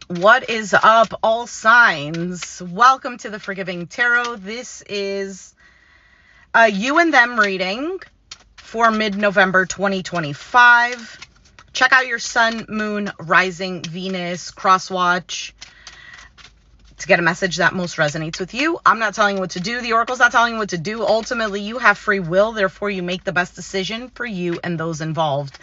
What is up, all signs? Welcome to the Forgiving Tarot. This is a you and them reading for mid-November 2025. Check out your sun, moon, rising, Venus, cross-watch to get a message that most resonates with you. I'm not telling you what to do. The oracle's not telling you what to do. Ultimately, you have free will. Therefore, you make the best decision for you and those involved.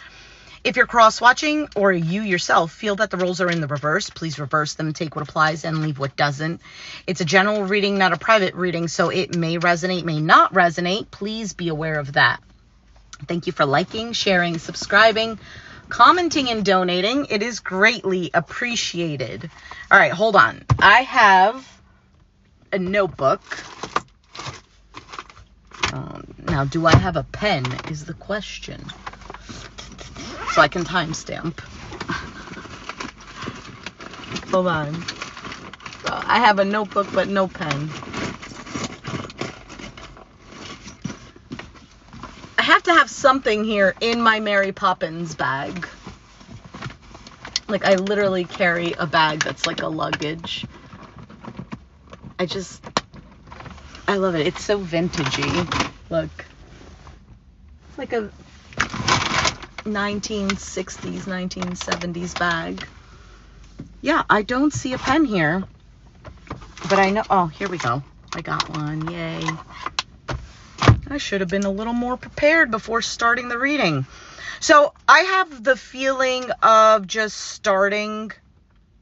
If you're cross-watching or you yourself feel that the roles are in the reverse, please reverse them, take what applies and leave what doesn't. It's a general reading, not a private reading, so it may resonate, may not resonate. Please be aware of that. Thank you for liking, sharing, subscribing, commenting, and donating. It is greatly appreciated. All right, hold on. I have a notebook. Now, do I have a pen is the question. So I can timestamp. Hold on. So I have a notebook, but no pen. I have to have something here in my Mary Poppins bag. Like, I literally carry a bag that's like a luggage. I love it. It's so vintagey. Look. It's like a 1960s, 1970s bag. Yeah, I don't see a pen here, but I know, oh, here we go. I got one, yay. I should have been a little more prepared before starting the reading. So I have the feeling of just starting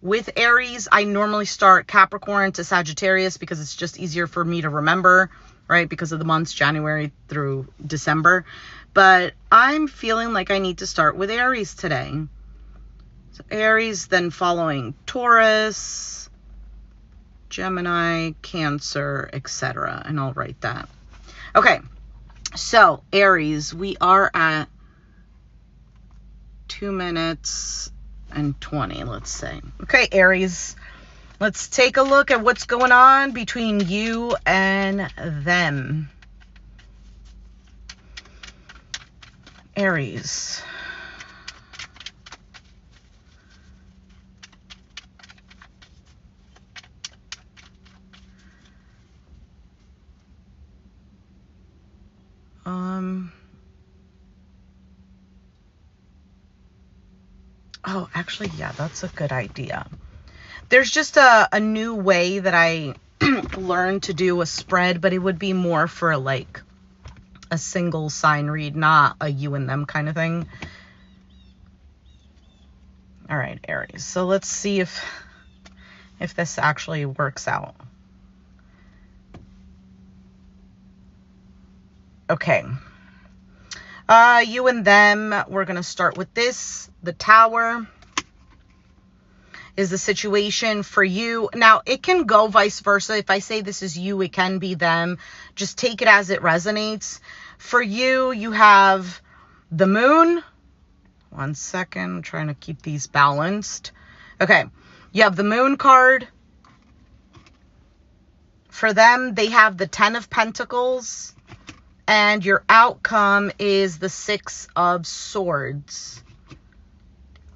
with Aries. I normally start Capricorn to Sagittarius because it's just easier for me to remember, right? Because of the months January through December. But I'm feeling like I need to start with Aries today. So Aries, then following Taurus, Gemini, Cancer, etc. And I'll write that. Okay, so Aries, we are at 2 minutes and 20, let's say. Okay, Aries, let's take a look at what's going on between you and them. Aries. Oh, actually, yeah, that's a good idea. There's just a new way that I learned to do a spread, but it would be more for like a single sign read, not a you and them kind of thing. All right, Aries. So let's see if this actually works out. Okay. You and them, we're going to start with this. The Tower is the situation for you. Now, it can go vice versa. If I say this is you, it can be them. Just take it as it resonates. For you, you have the Moon. One second. I'm trying to keep these balanced. Okay. You have the Moon card. For them, they have the 10 of Pentacles. And your outcome is the 6 of Swords.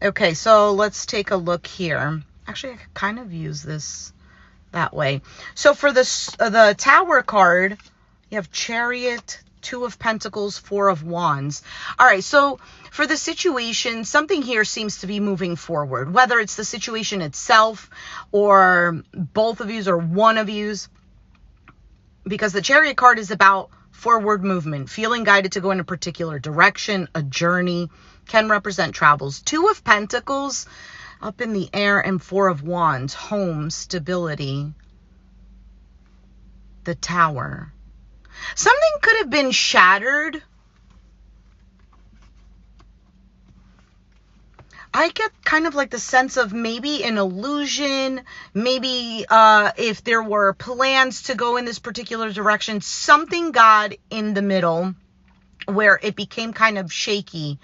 Okay, so let's take a look here. Actually, I could kind of use this that way. So for the Tower card, you have Chariot, 2 of Pentacles, 4 of Wands. All right, so for the situation, something here seems to be moving forward, whether it's the situation itself or both of yous or one of yous, because the Chariot card is about forward movement, feeling guided to go in a particular direction, a journey, can represent travels. 2 of Pentacles up in the air and 4 of Wands, home, stability, the Tower. Something could have been shattered. I get kind of like the sense of maybe an illusion, maybe if there were plans to go in this particular direction, something got in the middle where it became kind of shaky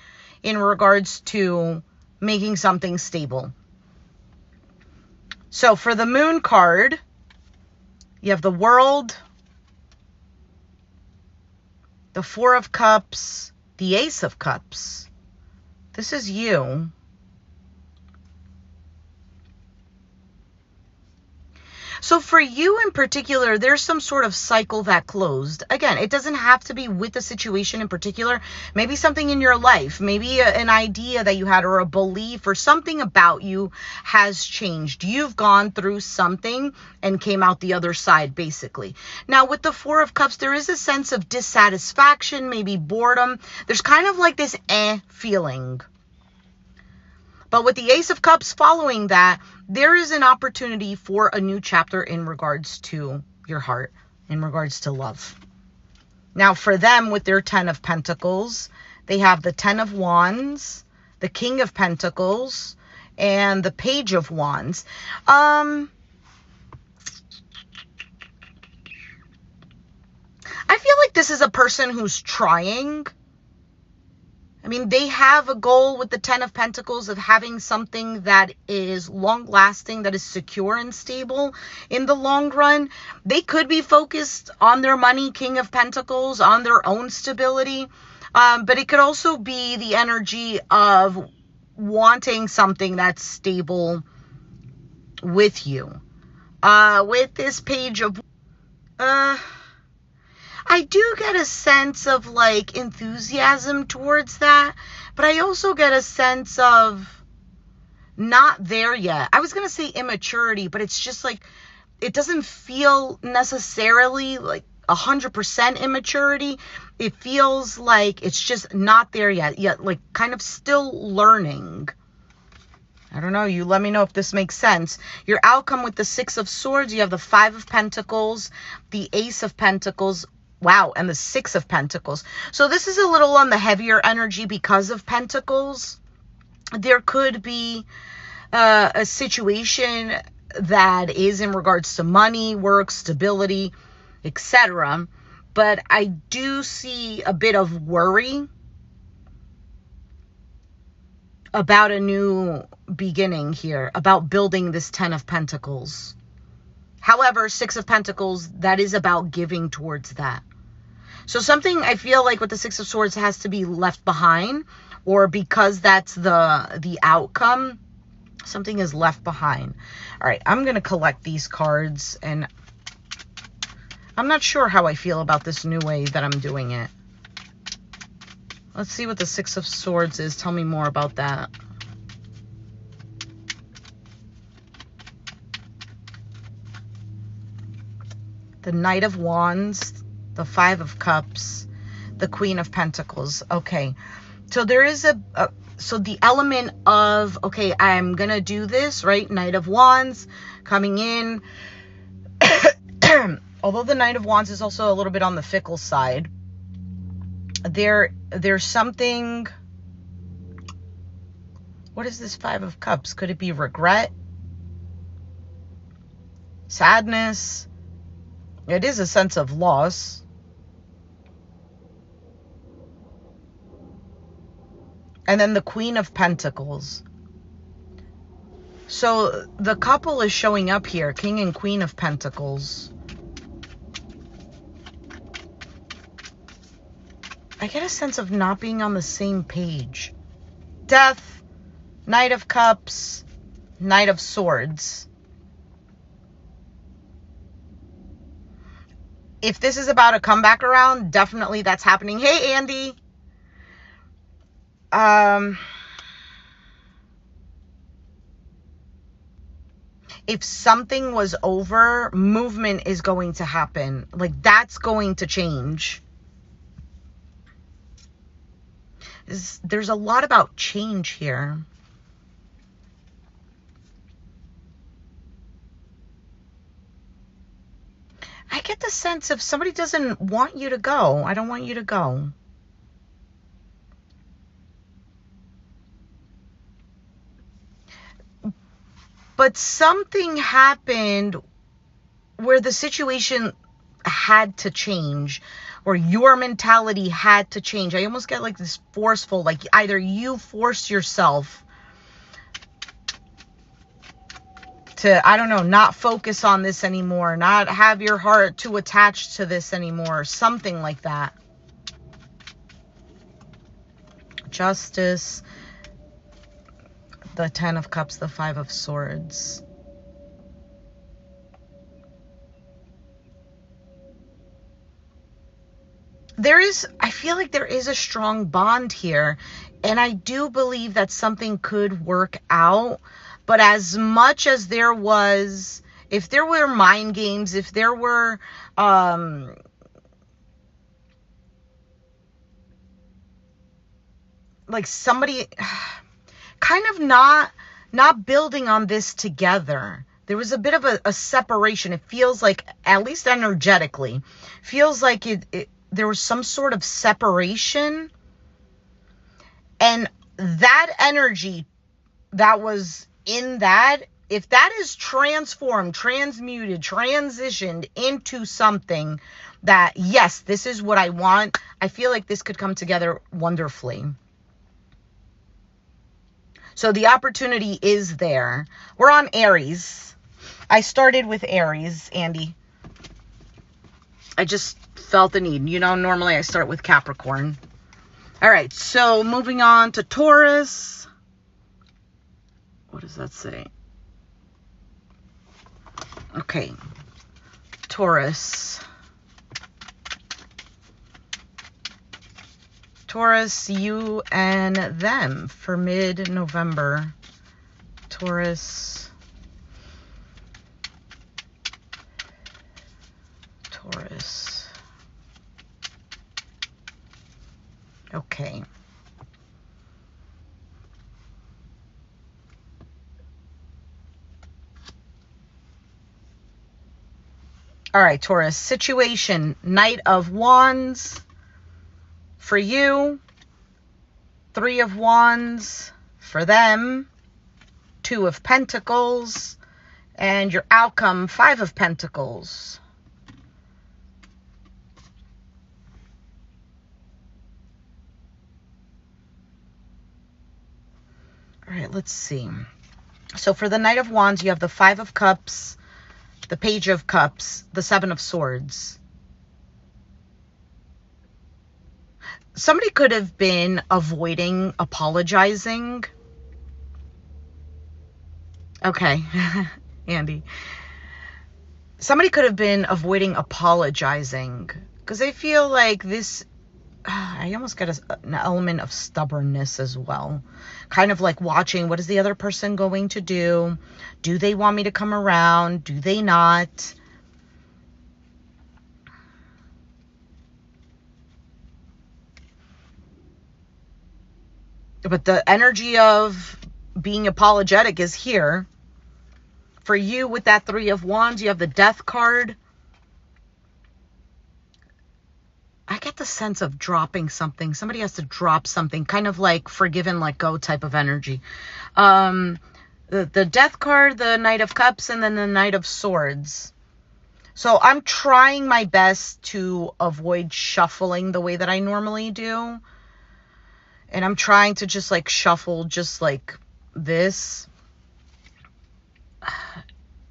in regards to making something stable. So for the Moon card, you have the World, the 4 of Cups, the Ace of Cups. This is you. So for you in particular, there's some sort of cycle that closed. Again, it doesn't have to be with the situation in particular. Maybe something in your life, maybe an idea that you had or a belief or something about you has changed. You've gone through something and came out the other side, basically. Now, with the Four of Cups, there is a sense of dissatisfaction, maybe boredom. There's kind of like this feeling. But with the Ace of Cups following that, there is an opportunity for a new chapter in regards to your heart, in regards to love. Now, for them, with their 10 of Pentacles, they have the 10 of Wands, the King of Pentacles, and the Page of Wands. I feel like this is a person who's trying. I mean, they have a goal with the 10 of Pentacles of having something that is long-lasting, that is secure and stable in the long run. They could be focused on their money, King of Pentacles, on their own stability. But it could also be the energy of wanting something that's stable with you. With this Page of... I do get a sense of like enthusiasm towards that, but I also get a sense of not there yet. I was going to say immaturity, but it's just like, it doesn't feel necessarily like 100% immaturity. It feels like it's just not there yet, like kind of still learning. I don't know. You let me know if this makes sense. Your outcome with the Six of Swords, you have the Five of Pentacles, the Ace of Pentacles, wow, and the Six of Pentacles. So this is a little on the heavier energy because of Pentacles. There could be a situation that is in regards to money, work, stability, etc. But I do see a bit of worry about a new beginning here, about building this 10 of Pentacles. However, Six of Pentacles, that is about giving towards that. So something I feel like with the Six of Swords has to be left behind, or because that's the outcome, something is left behind. All right, I'm going to collect these cards, and I'm not sure how I feel about this new way that I'm doing it. Let's see what the Six of Swords is. Tell me more about that. The Knight of Wands, the Five of Cups, the Queen of Pentacles. Okay, so there is so the element of, okay, I'm gonna do this, right? Knight of Wands coming in. Although the Knight of Wands is also a little bit on the fickle side, there's something. What is this Five of Cups? Could it be regret, sadness? It is a sense of loss. And then the Queen of Pentacles. So the couple is showing up here, King and Queen of Pentacles. I get a sense of not being on the same page. Death, Knight of Cups, Knight of Swords. If this is about a comeback around, definitely that's happening. Hey, Andy. If something was over, movement is going to happen. Like, that's going to change. There's a lot about change here. I get the sense if somebody doesn't want you to go, I don't want you to go. But something happened where the situation had to change, or your mentality had to change. I almost get like this forceful, like either you force yourself to, I don't know, not focus on this anymore, not have your heart too attached to this anymore, something like that. Justice, the Ten of Cups, the Five of Swords. I feel like there is a strong bond here. And I do believe that something could work out. But as much as there was, if there were mind games, if there were, like somebody kind of not building on this together. There was a bit of a separation. It feels like, at least energetically, feels like there was some sort of separation. And that energy that was in that, if that is transformed, transmuted, transitioned into something that, yes, this is what I want, I feel like this could come together wonderfully. So the opportunity is there. We're on Aries. I started with Aries, Andy. I just felt the need. You know, normally I start with Capricorn. All right, so moving on to Taurus. What does that say? Okay, Taurus. Taurus, you and them for mid-November. Taurus. Taurus. Okay. All right, Taurus. Situation, Knight of Wands for you. 3 of Wands for them. 2 of Pentacles. And your outcome, 5 of Pentacles. All right, let's see. So for the Knight of Wands, you have the 5 of Cups, the Page of Cups, the 7 of Swords. Somebody could have been avoiding apologizing. Okay, Andy. Somebody could have been avoiding apologizing because I feel like this, I almost get an element of stubbornness as well. Kind of like watching, what is the other person going to do? Do they want me to come around? Do they not? But the energy of being apologetic is here. For you, with that 3 of Wands, you have the Death card. I get the sense of dropping something. Somebody has to drop something, kind of like forgive and let go type of energy. The Death card, the Knight of Cups, and then the Knight of Swords. So I'm trying my best to avoid shuffling the way that I normally do. And I'm trying to just like shuffle just like this.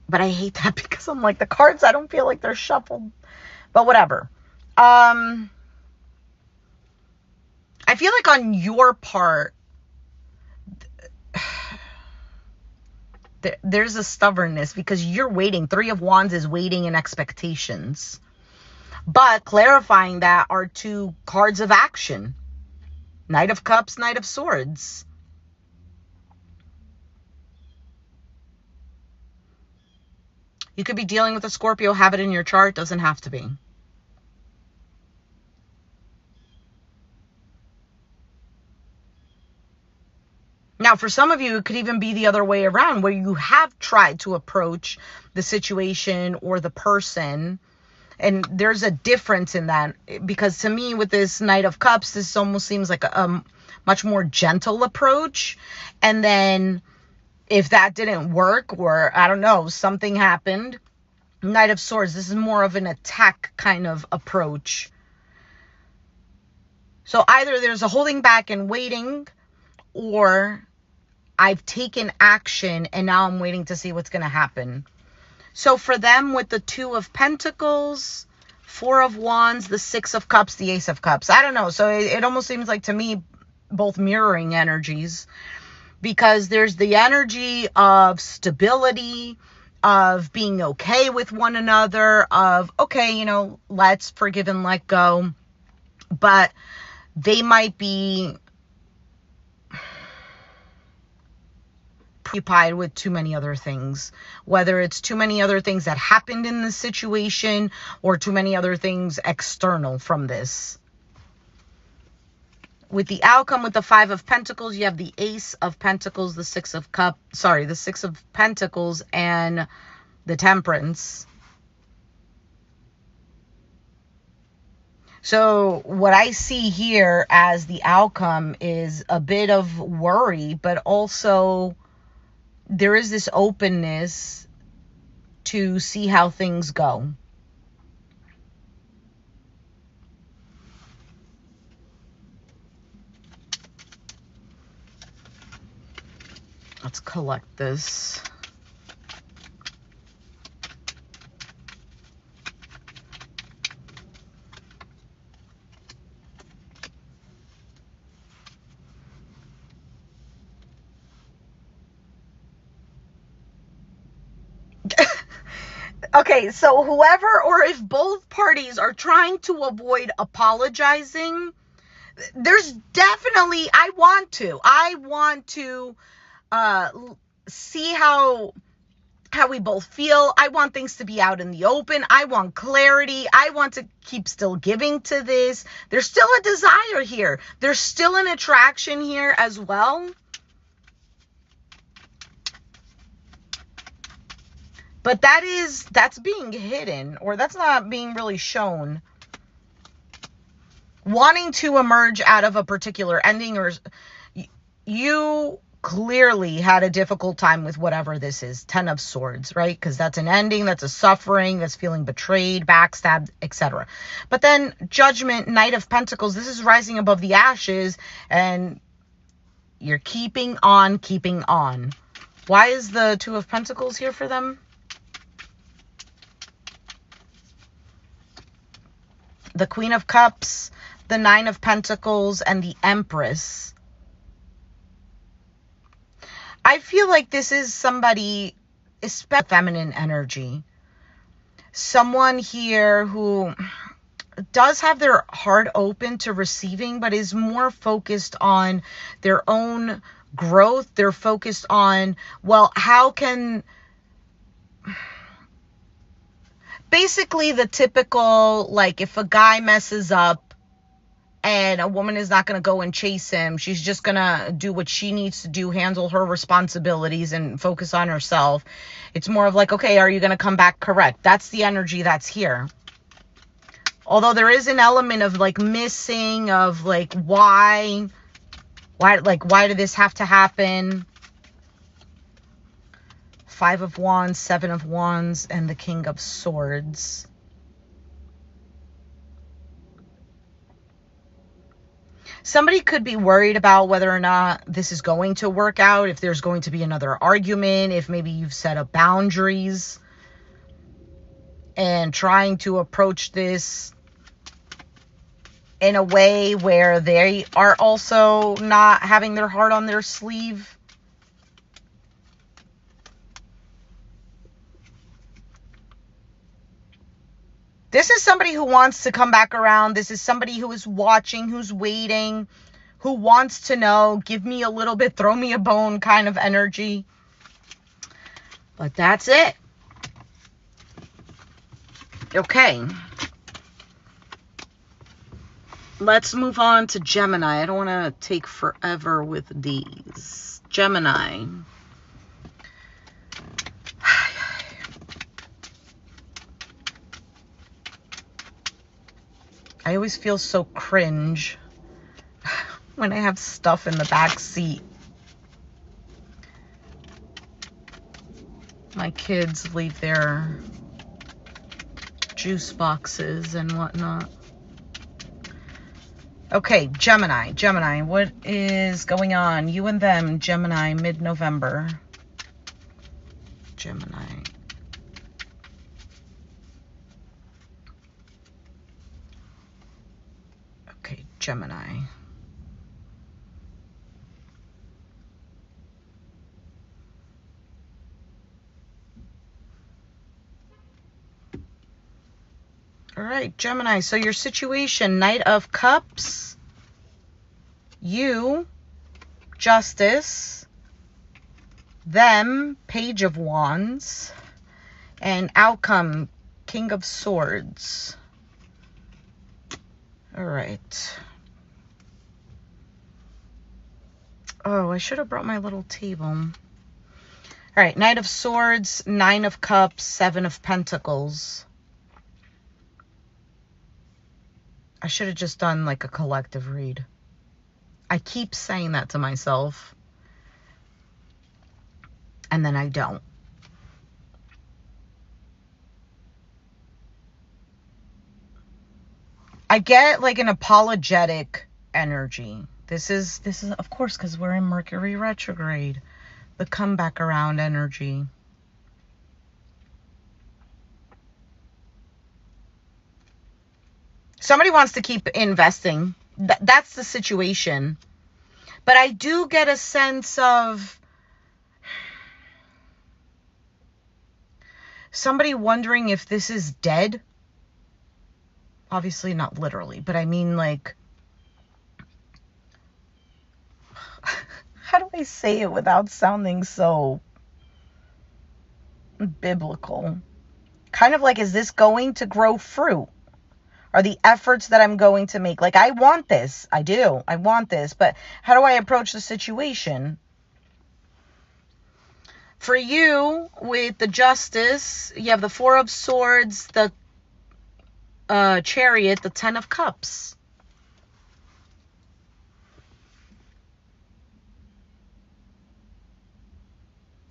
But I hate that because I'm like, the cards, I don't feel like they're shuffled. But whatever. I feel like on your part, there's a stubbornness because you're waiting. 3 of Wands is waiting in expectations. But clarifying that are 2 cards of action. Knight of Cups, Knight of Swords. You could be dealing with a Scorpio, have it in your chart, doesn't have to be. Now, for some of you, it could even be the other way around, where you have tried to approach the situation or the person. And there's a difference in that, because to me, with this Knight of Cups, this almost seems like a much more gentle approach. And then if that didn't work, or I don't know, something happened, Knight of Swords, this is more of an attack kind of approach. So either there's a holding back and waiting, or I've taken action and now I'm waiting to see what's going to happen. So for them, with the 2 of Pentacles, 4 of Wands, the 6 of Cups, the Ace of Cups. I don't know. So it almost seems like, to me, both mirroring energies. Because there's the energy of stability, of being okay with one another, of, okay, you know, let's forgive and let go. but they might be preoccupied with too many other things, whether it's too many other things that happened in the situation or too many other things external from this. With the outcome, with the Five of Pentacles, you have the Ace of Pentacles, the Six of Pentacles, and the Temperance. So what I see here as the outcome is a bit of worry, but also there is this openness to see how things go. Let's collect this. Okay, so whoever, or if both parties are trying to avoid apologizing, there's definitely, I want to see how we both feel. I want things to be out in the open. I want clarity. I want to keep still giving to this. There's still a desire here. There's still an attraction here as well. But that's being hidden, or that's not being really shown. Wanting to emerge out of a particular ending, or you clearly had a difficult time with whatever this is. 10 of Swords, right? Because that's an ending, that's a suffering, that's feeling betrayed, backstabbed, etc. But then Judgment, Knight of Pentacles, this is rising above the ashes, and you're keeping on, keeping on. Why is the Two of Pentacles here for them? The Queen of Cups, the Nine of Pentacles, and the Empress. I feel like this is somebody, especially feminine energy. Someone here who does have their heart open to receiving, but is more focused on their own growth. They're focused on, well, how can... Basically the typical, like, if a guy messes up and a woman is not going to go and chase him, she's just going to do what she needs to do, handle her responsibilities and focus on herself. It's more of like, okay, are you going to come back correct? That's the energy that's here. Although there is an element of like missing, of like, why did this have to happen? Five of Wands, Seven of Wands, and the King of Swords. Somebody could be worried about whether or not this is going to work out, if there's going to be another argument, if maybe you've set up boundaries and trying to approach this in a way where they are also not having their heart on their sleeve. This is somebody who wants to come back around. This is somebody who is watching, who's waiting, who wants to know, give me a little bit, throw me a bone kind of energy. But that's it. Okay. Let's move on to Gemini. I don't want to take forever with these. Gemini. I always feel so cringe when I have stuff in the back seat. My kids leave their juice boxes and whatnot. Okay, Gemini. Gemini, what is going on? You and them, Gemini, mid-November. Gemini. Okay, Gemini. All right, Gemini. So your situation, Knight of Cups, you, Justice, them, Page of Wands, and outcome, King of Swords. All right. Oh, I should have brought my little table. All right, Knight of Swords, Nine of Cups, Seven of Pentacles. I should have just done like a collective read. I keep saying that to myself, and then I don't. I get like an apologetic energy. This is of course because we're in Mercury retrograde, the comeback around energy. Somebody wants to keep investing. That's the situation. But I do get a sense of somebody wondering if this is dead. Obviously not literally, but I mean like, how do I say it without sounding so biblical? Kind of like, is this going to grow fruit? Are the efforts that I'm going to make, like, I want this, I do, I want this, but how do I approach the situation? For you, with the Justice, you have the Four of Swords, the Chariot, the Ten of Cups.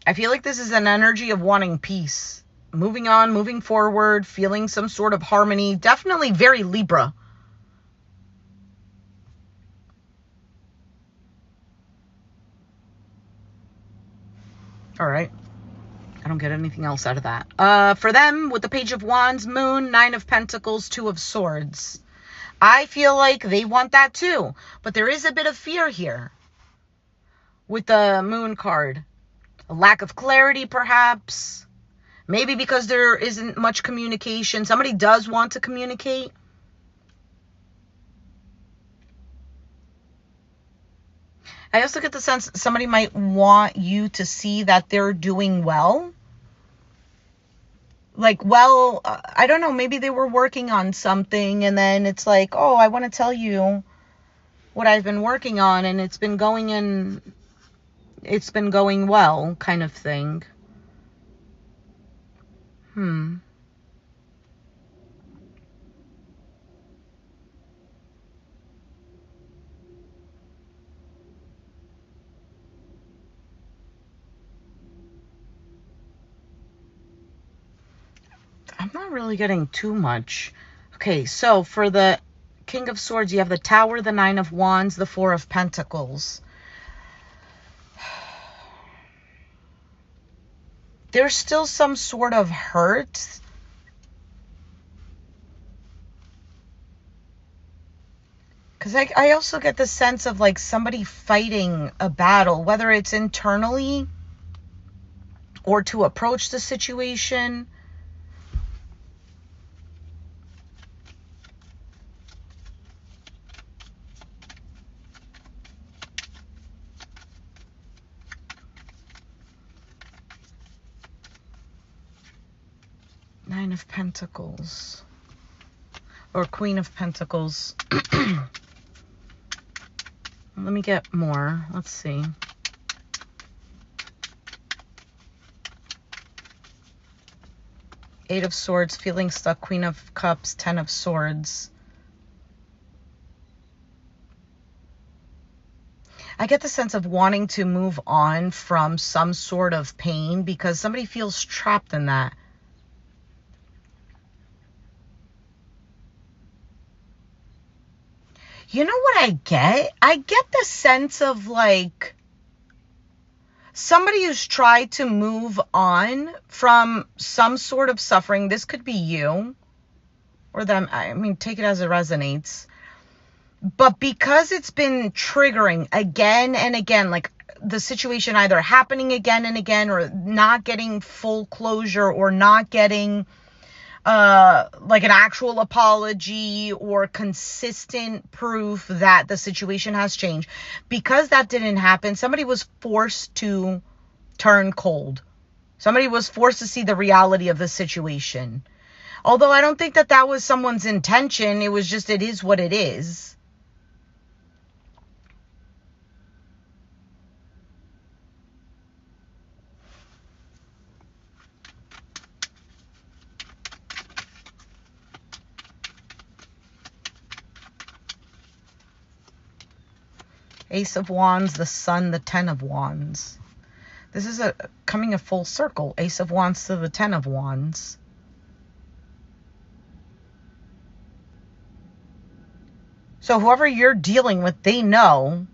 I feel like this is an energy of wanting peace. Moving on, moving forward, feeling some sort of harmony. Definitely very Libra. All right. I don't get anything else out of that. For them, with the Page of Wands, Moon, Nine of Pentacles, Two of Swords. I feel like they want that too. But there is a bit of fear here with the Moon card. A lack of clarity, perhaps. Maybe because there isn't much communication. Somebody does want to communicate. I also get the sense somebody might want you to see that they're doing well. Like, well, I don't know, maybe they were working on something and then it's like, oh, I want to tell you what I've been working on and it's been going well, kind of thing. I'm not really getting too much. Okay, so for the King of Swords, you have the Tower, the Nine of Wands, the Four of Pentacles. There's still some sort of hurt. Because I also get the sense of like somebody fighting a battle, whether it's internally or to approach the situation. Nine of Pentacles. Or Queen of Pentacles. Let me get more. Let's see. Eight of Swords, feeling stuck. Queen of Cups, Ten of Swords. I get the sense of wanting to move on from some sort of pain because somebody feels trapped in that. You know what I get? I get the sense of like somebody who's tried to move on from some sort of suffering. This could be you or them. I mean, take it as it resonates. But because it's been triggering again and again, like the situation either happening again and again or not getting full closure or not getting like an actual apology or consistent proof that the situation has changed. Because that didn't happen, somebody was forced to turn cold. Somebody was forced to see the reality of the situation. Although I don't think that that was someone's intention. It was just, it is what it is. Ace of Wands, the Sun, the Ten of Wands. This is coming a full circle. Ace of Wands to the Ten of Wands. So whoever you're dealing with, they know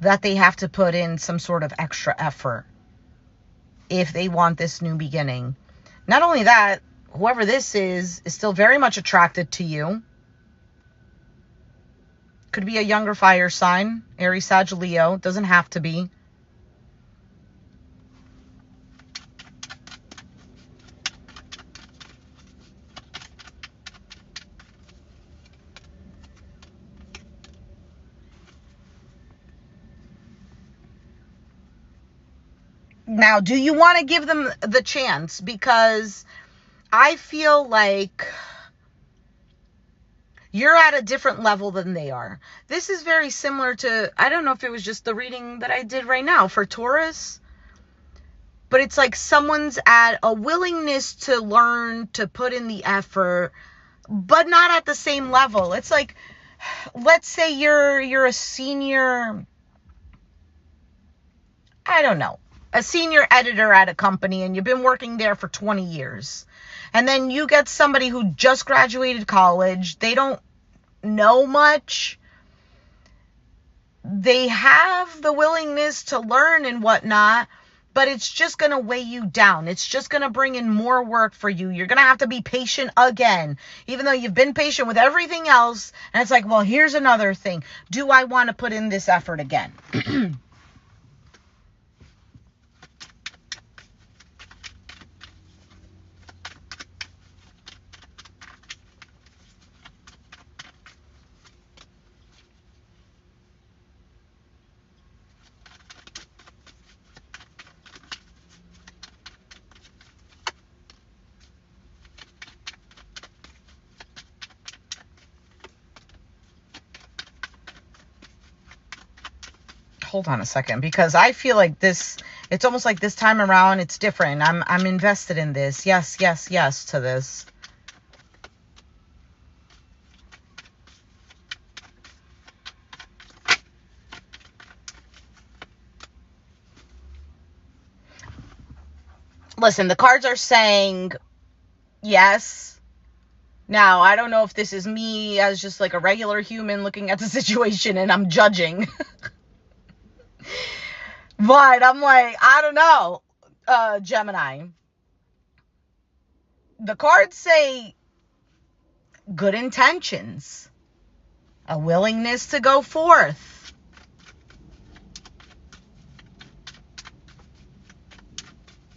that they have to put in some sort of extra effort if they want this new beginning. Not only that, whoever this is still very much attracted to you. Could be a younger fire sign, Aries, Sag, Leo. Doesn't have to be. Now, do you want to give them the chance? Because I feel like you're at a different level than they are. This is very similar to, I don't know if it was just the reading that I did right now for Taurus, but it's like someone's at a willingness to learn, to put in the effort, but not at the same level. It's like, let's say you're a senior, I don't know, a senior editor at a company, and you've been working there for 20 years. And then you get somebody who just graduated college. They don't know much. They have the willingness to learn and whatnot, but it's just going to weigh you down. It's just going to bring in more work for you. You're going to have to be patient again, even though you've been patient with everything else. And it's like, well, here's another thing. Do I want to put in this effort again? Hold on a second, because I feel like this, it's almost like this time around it's different. I'm invested in this. Yes, yes, yes to this. Listen, the cards are saying yes. Now, I don't know if this is me as just like a regular human looking at the situation and I'm judging. But I'm like, I don't know, Gemini. The cards say good intentions, a willingness to go forth.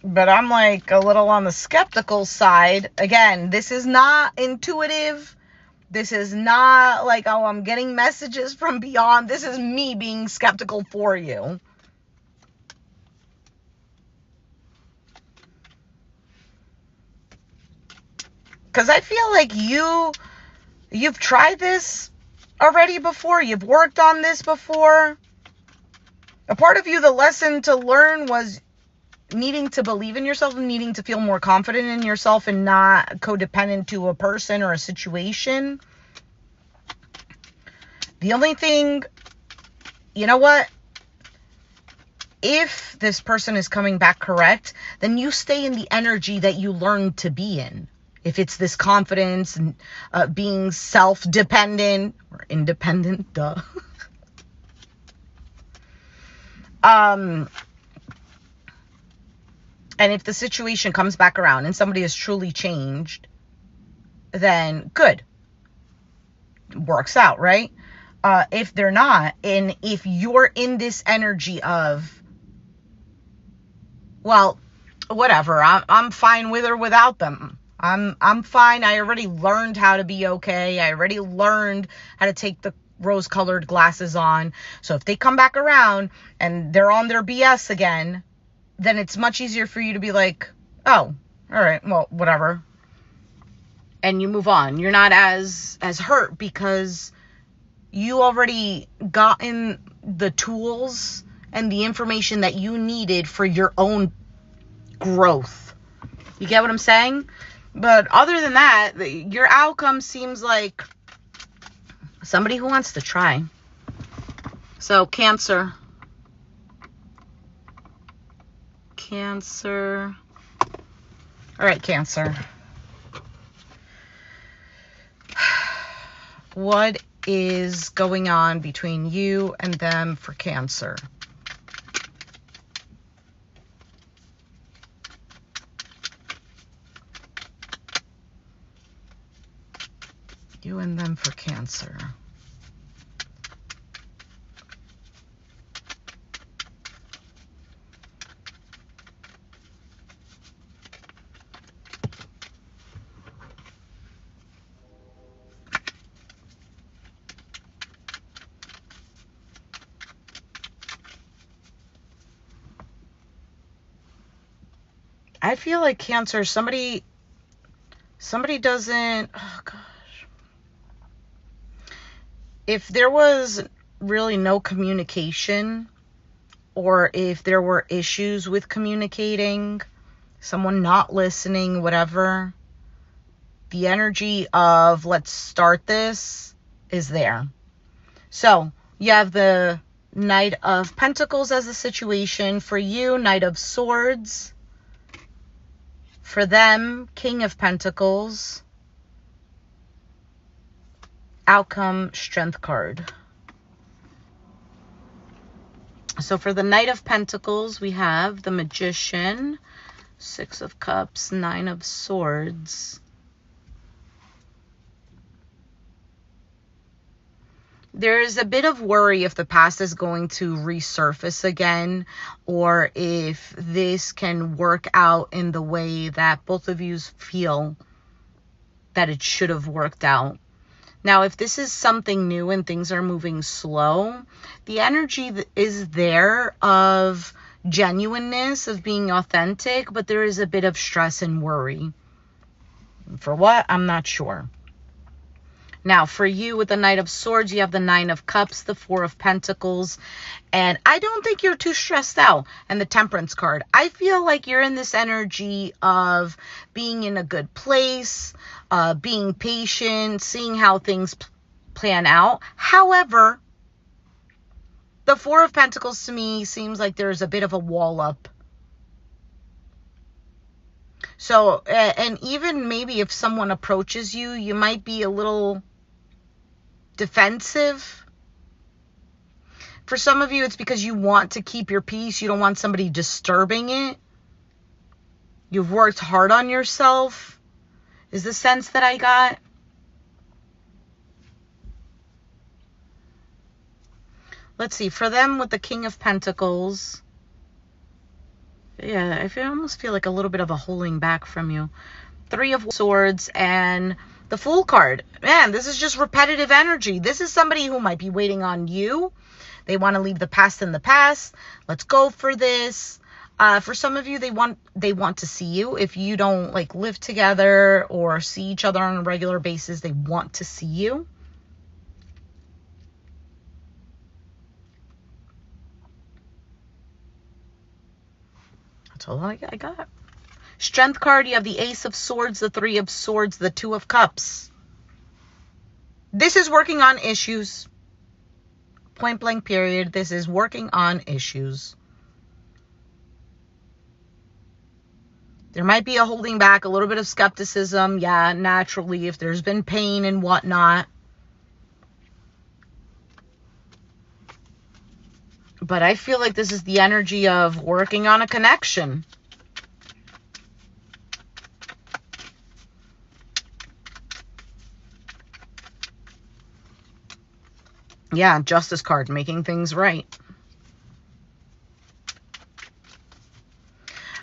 But I'm like a little on the skeptical side. Again, this is not intuitive. This is not like, oh, I'm getting messages from beyond. This is me being skeptical for you. Because I feel like you've tried this already before. You've worked on this before. A part of you, the lesson to learn was needing to believe in yourself and needing to feel more confident in yourself and not codependent to a person or a situation. The only thing, you know what? If this person is coming back correct, then you stay in the energy that you learned to be in. If it's this confidence and being self-dependent or independent, duh. And if the situation comes back around and somebody has truly changed, then good. Works out, right? If they're not, and if you're in this energy of, well, whatever, I'm fine with or without them. I'm fine. I already learned how to be okay. I already learned how to take the rose-colored glasses on. So if they come back around and they're on their BS again, then it's much easier for you to be like, oh, all right, well, whatever. And you move on. You're not as hurt because you already gotten the tools and the information that you needed for your own growth. You get what I'm saying? But other than that, your outcome seems like somebody who wants to try. So Cancer. Cancer. All right, Cancer. What is going on between you and them for Cancer? You and them for Cancer. I feel like Cancer, somebody doesn't, oh gosh. If there was really no communication, or if there were issues with communicating, someone not listening, whatever, the energy of let's start this is there. So you have the Knight of Pentacles as a situation. For you, Knight of Swords. For them, King of Pentacles. Outcome, Strength card. So for the Knight of Pentacles, we have the Magician, Six of Cups, Nine of Swords. There is a bit of worry if the past is going to resurface again, or if this can work out in the way that both of you feel that it should have worked out. Now, if this is something new and things are moving slow, the energy is there of genuineness, of being authentic, but there is a bit of stress and worry. For what? I'm not sure. Now, for you with the Knight of Swords, you have the Nine of Cups, the Four of Pentacles, and I don't think you're too stressed out. And the Temperance card. I feel like you're in this energy of being in a good place, being patient, seeing how things plan out. However, the Four of Pentacles to me seems like there's a bit of a wall up. So, and even maybe if someone approaches you, you might be a little defensive. For some of you, it's because you want to keep your peace. You don't want somebody disturbing it. You've worked hard on yourself, is the sense that I got. Let's see. For them with the King of Pentacles, yeah, I almost feel like a little bit of a holding back from you. Three of Swords and the Fool card. Man, this is just repetitive energy. This is somebody who might be waiting on you. They want to leave the past in the past. Let's go for this. For some of you, they want to see you. If you don't like live together or see each other on a regular basis, they want to see you. That's all I got. Strength card, you have the Ace of Swords, the Three of Swords, the Two of Cups. This is working on issues. Point blank period. This is working on issues. There might be a holding back, a little bit of skepticism. Yeah, naturally, if there's been pain and whatnot. But I feel like this is the energy of working on a connection. Yeah, Justice card, making things right.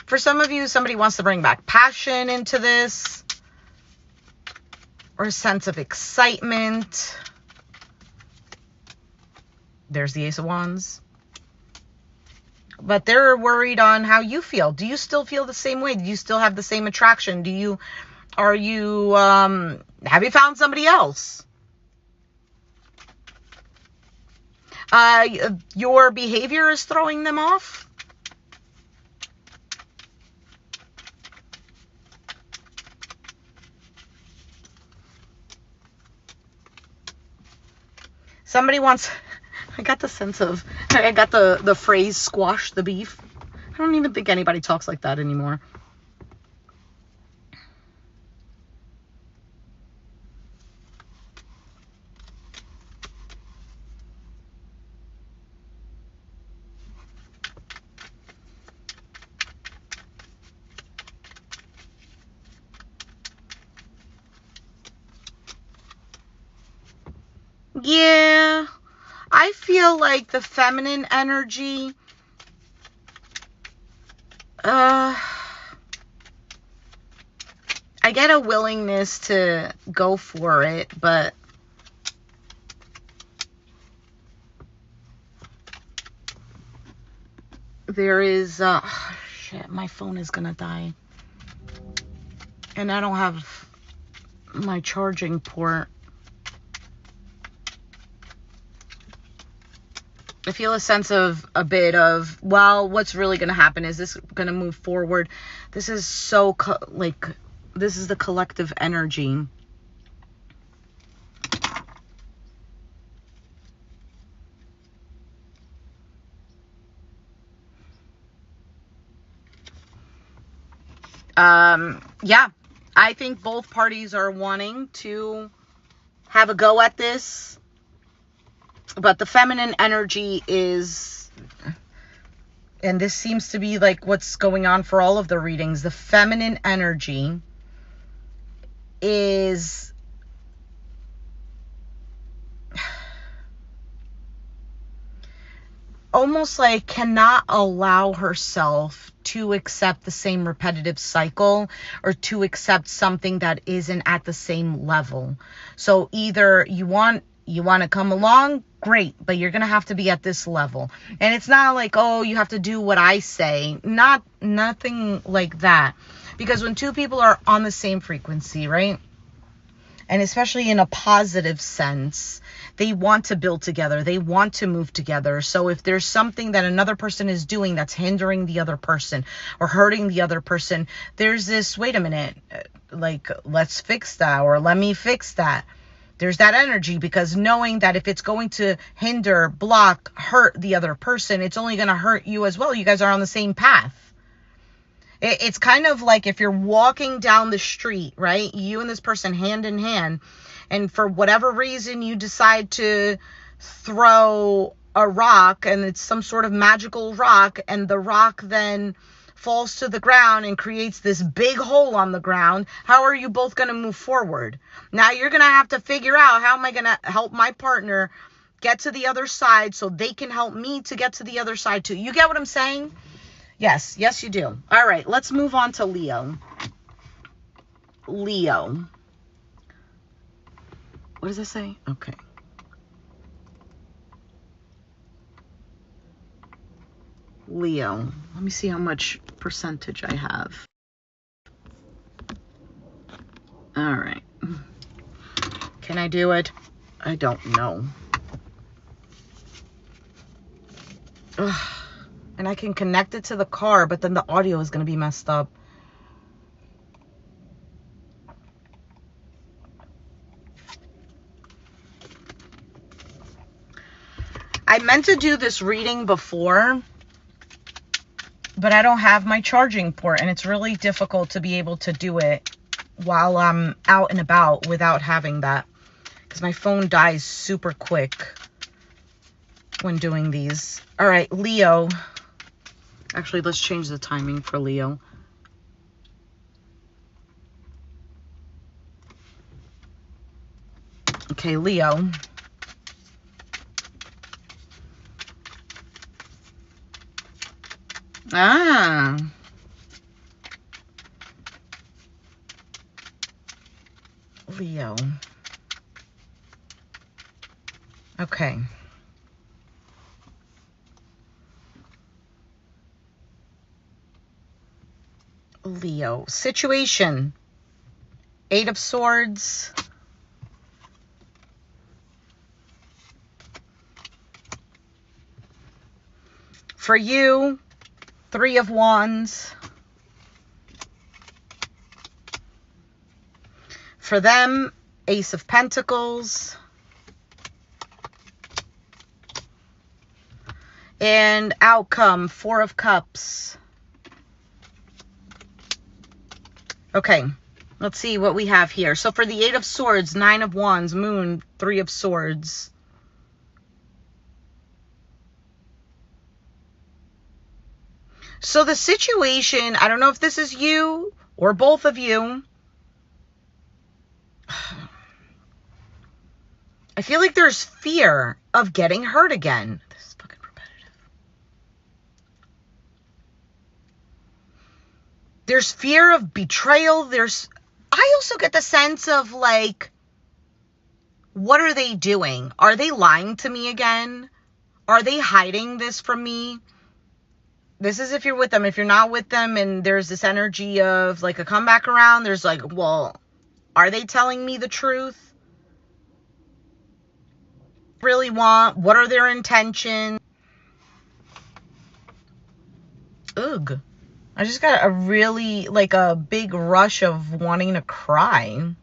For some of you, somebody wants to bring back passion into this. or a sense of excitement. There's the Ace of Wands. But they're worried on how you feel. Do you still feel the same way? Do you still have the same attraction? Have you found somebody else? Your behavior is throwing them off. Somebody wants, I got the phrase squash the beef. I don't even think anybody talks like that anymore. Yeah, I feel like the feminine energy, I get a willingness to go for it, but there is, shit, my phone is gonna die. And I don't have my charging port. I feel a sense of a bit of, well, what's really going to happen? Is this going to move forward? This is so, this is the collective energy. Yeah, I think both parties are wanting to have a go at this. But the feminine energy is, and this seems to be like what's going on for all of the readings, the feminine energy is almost like cannot allow herself to accept the same repetitive cycle or to accept something that isn't at the same level. So either you want to come along, great, but you're going to have to be at this level. And it's not like, oh, you have to do what I say. Nothing like that. Because when two people are on the same frequency, right? And especially in a positive sense, they want to build together. They want to move together. So if there's something that another person is doing that's hindering the other person or hurting the other person, there's this, wait a minute, like, let's fix that, or let me fix that. There's that energy, because knowing that if it's going to hinder, block, hurt the other person, it's only going to hurt you as well. You guys are on the same path. It's kind of like if you're walking down the street, right? You and this person hand in hand, and for whatever reason you decide to throw a rock, and it's some sort of magical rock, and the rock then falls to the ground and creates this big hole on the ground. How are you both going to move forward? Now you're going to have to figure out, how am I going to help my partner get to the other side so they can help me to get to the other side too. You get what I'm saying? Yes, you do. All right, let's move on to Leo. Leo. What does it say? Okay. Leo. Let me see how much percentage I have. All right. Can I do it? I don't know. Ugh. And I can connect it to the car, but then the audio is going to be messed up. I meant to do this reading before, but I don't have my charging port, and it's really difficult to be able to do it while I'm out and about without having that, because my phone dies super quick when doing these. All right, Leo. Actually, let's change the timing for Leo. Okay, Leo. Ah. Leo. Okay. Leo. Situation. 8 of Swords. For you, 3 of Wands. For them, Ace of Pentacles. And outcome, 4 of Cups. Okay, let's see what we have here. So for the 8 of Swords, 9 of Wands, Moon, 3 of Swords. So the situation, I don't know if this is you or both of you. I feel like there's fear of getting hurt again. This is fucking repetitive. There's fear of betrayal. I also get the sense of like, what are they doing? Are they lying to me again? Are they hiding this from me? This is if you're with them. If you're not with them and there's this energy of like a comeback around, there's like, well, are they telling me the truth? Really want? What are their intentions? Ugh. I just got a really, like a big rush of wanting to cry.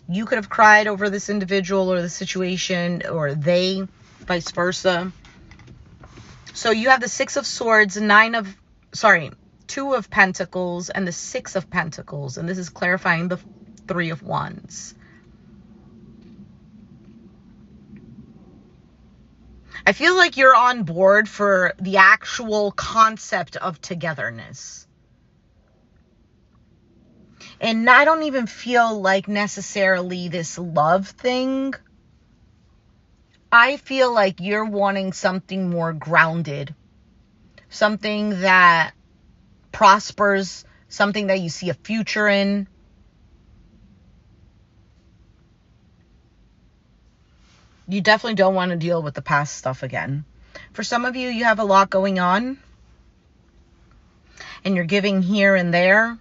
You could have cried over this individual or the situation, or they, vice versa. So you have the 6 of Swords, 2 of Pentacles, and the 6 of Pentacles. And this is clarifying the 3 of Wands. I feel like you're on board for the actual concept of togetherness. And I don't even feel like necessarily this love thing. I feel like you're wanting something more grounded. Something that prospers. Something that you see a future in. You definitely don't want to deal with the past stuff again. For some of you, you have a lot going on. And you're giving here and there.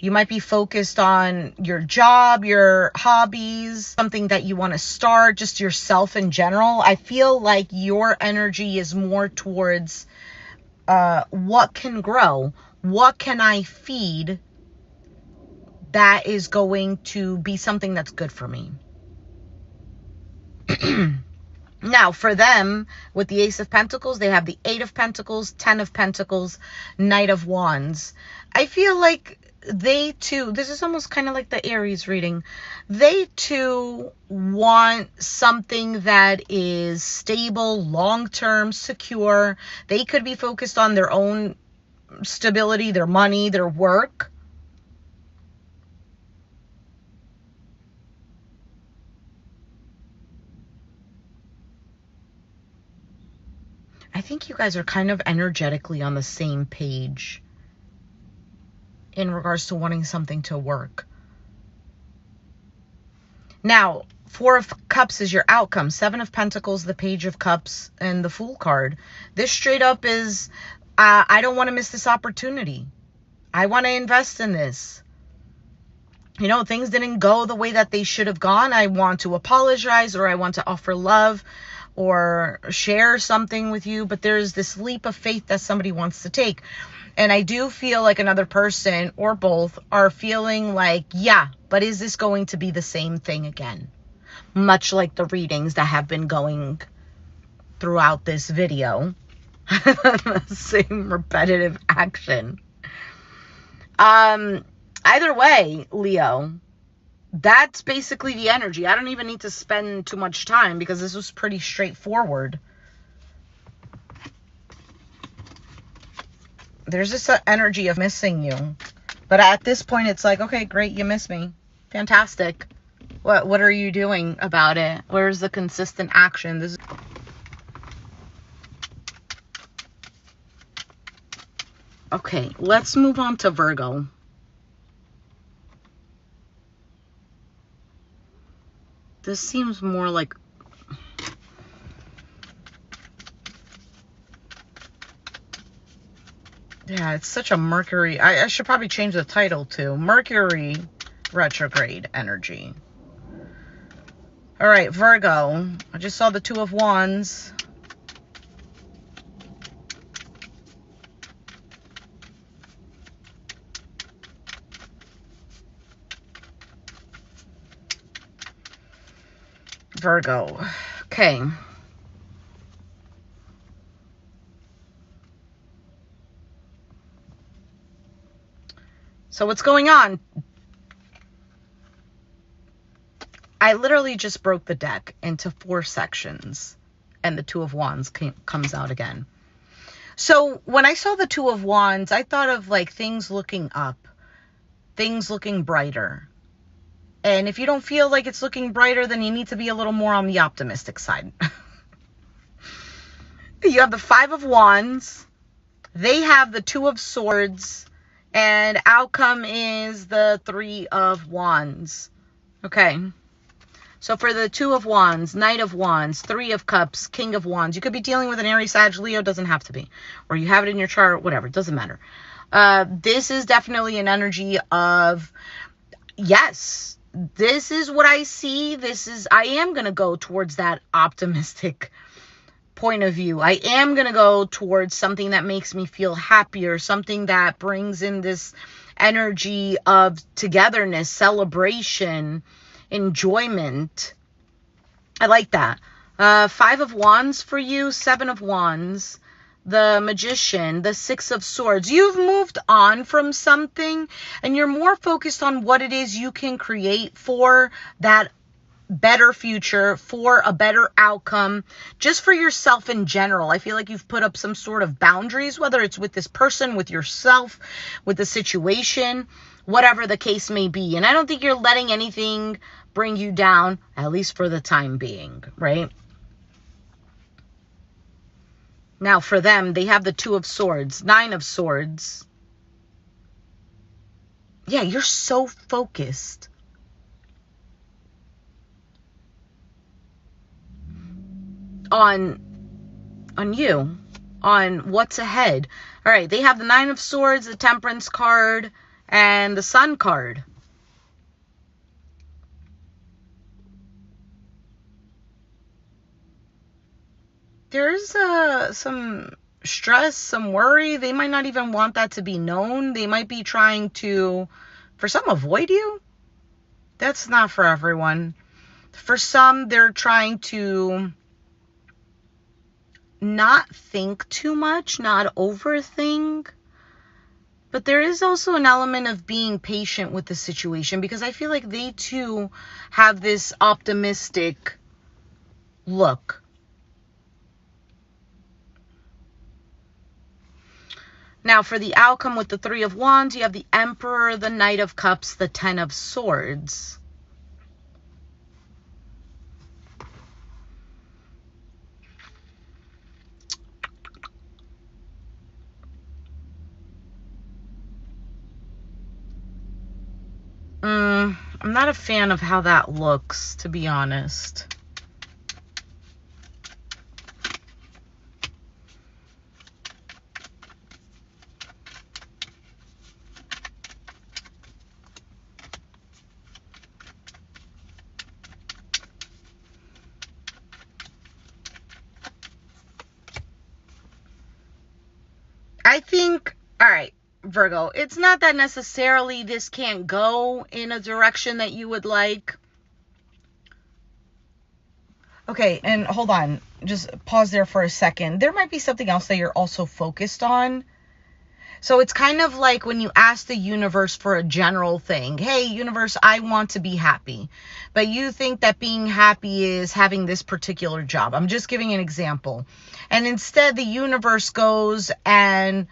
You might be focused on your job, your hobbies, something that you want to start, just yourself in general. I feel like your energy is more towards what can grow? What can I feed that is going to be something that's good for me? Now, for them, with the Ace of Pentacles, they have the 8 of Pentacles, 10 of Pentacles, Knight of Wands. I feel like they too, this is almost kind of like the Aries reading. They too want something that is stable, long-term, secure. They could be focused on their own stability, their money, their work. I think you guys are kind of energetically on the same page in regards to wanting something to work. Now, 4 of Cups is your outcome. 7 of Pentacles, the Page of Cups, and the Fool card. This straight up is, I don't want to miss this opportunity. I want to invest in this. You know, things didn't go the way that they should have gone. I want to apologize, or I want to offer love or share something with you. But there's this leap of faith that somebody wants to take. And I do feel like another person or both are feeling like, yeah, but is this going to be the same thing again? Much like the readings that have been going throughout this video. Same repetitive action. Either way, Leo, that's basically the energy. I don't even need to spend too much time because this was pretty straightforward. There's this energy of missing you. But at this point, it's like, okay, great, you miss me. Fantastic. What are you doing about it? Where's the consistent action? Okay, let's move on to Virgo. This seems more like... Yeah, it's such a Mercury. I should probably change the title to Mercury retrograde energy. All right, Virgo. I just saw the Two of Wands. Virgo. Okay. So what's going on? I literally just broke the deck into 4 sections, and the Two of Wands comes out again. So when I saw the Two of Wands, I thought of like things looking up, things looking brighter. And if you don't feel like it's looking brighter, then you need to be a little more on the optimistic side. You have the Five of Wands. They have the Two of Swords. And outcome is the Three of Wands. Okay. So for the Two of Wands, Knight of Wands, Three of Cups, King of Wands. You could be dealing with an Aries, Sag, Leo. Doesn't have to be. Or you have it in your chart. Whatever. It doesn't matter. This is definitely an energy of, yes, this is what I see. I am going to go towards that optimistic point of view. I am going to go towards something that makes me feel happier, something that brings in this energy of togetherness, celebration, enjoyment. I like that. Five of Wands for you, Seven of Wands, the Magician, the Six of Swords. You've moved on from something and you're more focused on what it is you can create for that better future, for a better outcome, just for yourself in general. I feel like you've put up some sort of boundaries, whether it's with this person, with yourself, with the situation, whatever the case may be. And I don't think you're letting anything bring you down, at least for the time being, right? Now for them, they have the Two of Swords, Nine of Swords. Yeah, you're so focused on you, on what's ahead. All right, they have the Nine of Swords, the Temperance card, and the Sun card. There's some stress, some worry. They might not even want that to be known. They might be trying to, for some, avoid you. That's not for everyone. For some, they're trying to not think too much, not overthink. But there is also an element of being patient with the situation, because I feel like they too have this optimistic look. Now, for the outcome with the Three of Wands, you have the Emperor, the Knight of Cups, the Ten of Swords. I'm not a fan of how that looks, to be honest. I think, all right, Virgo, it's not that necessarily this can't go in a direction that you would like. Okay, and hold on. Just pause there for a second. There might be something else that you're also focused on. So it's kind of like when you ask the universe for a general thing. Hey, universe, I want to be happy. But you think that being happy is having this particular job. I'm just giving an example. And instead, the universe goes and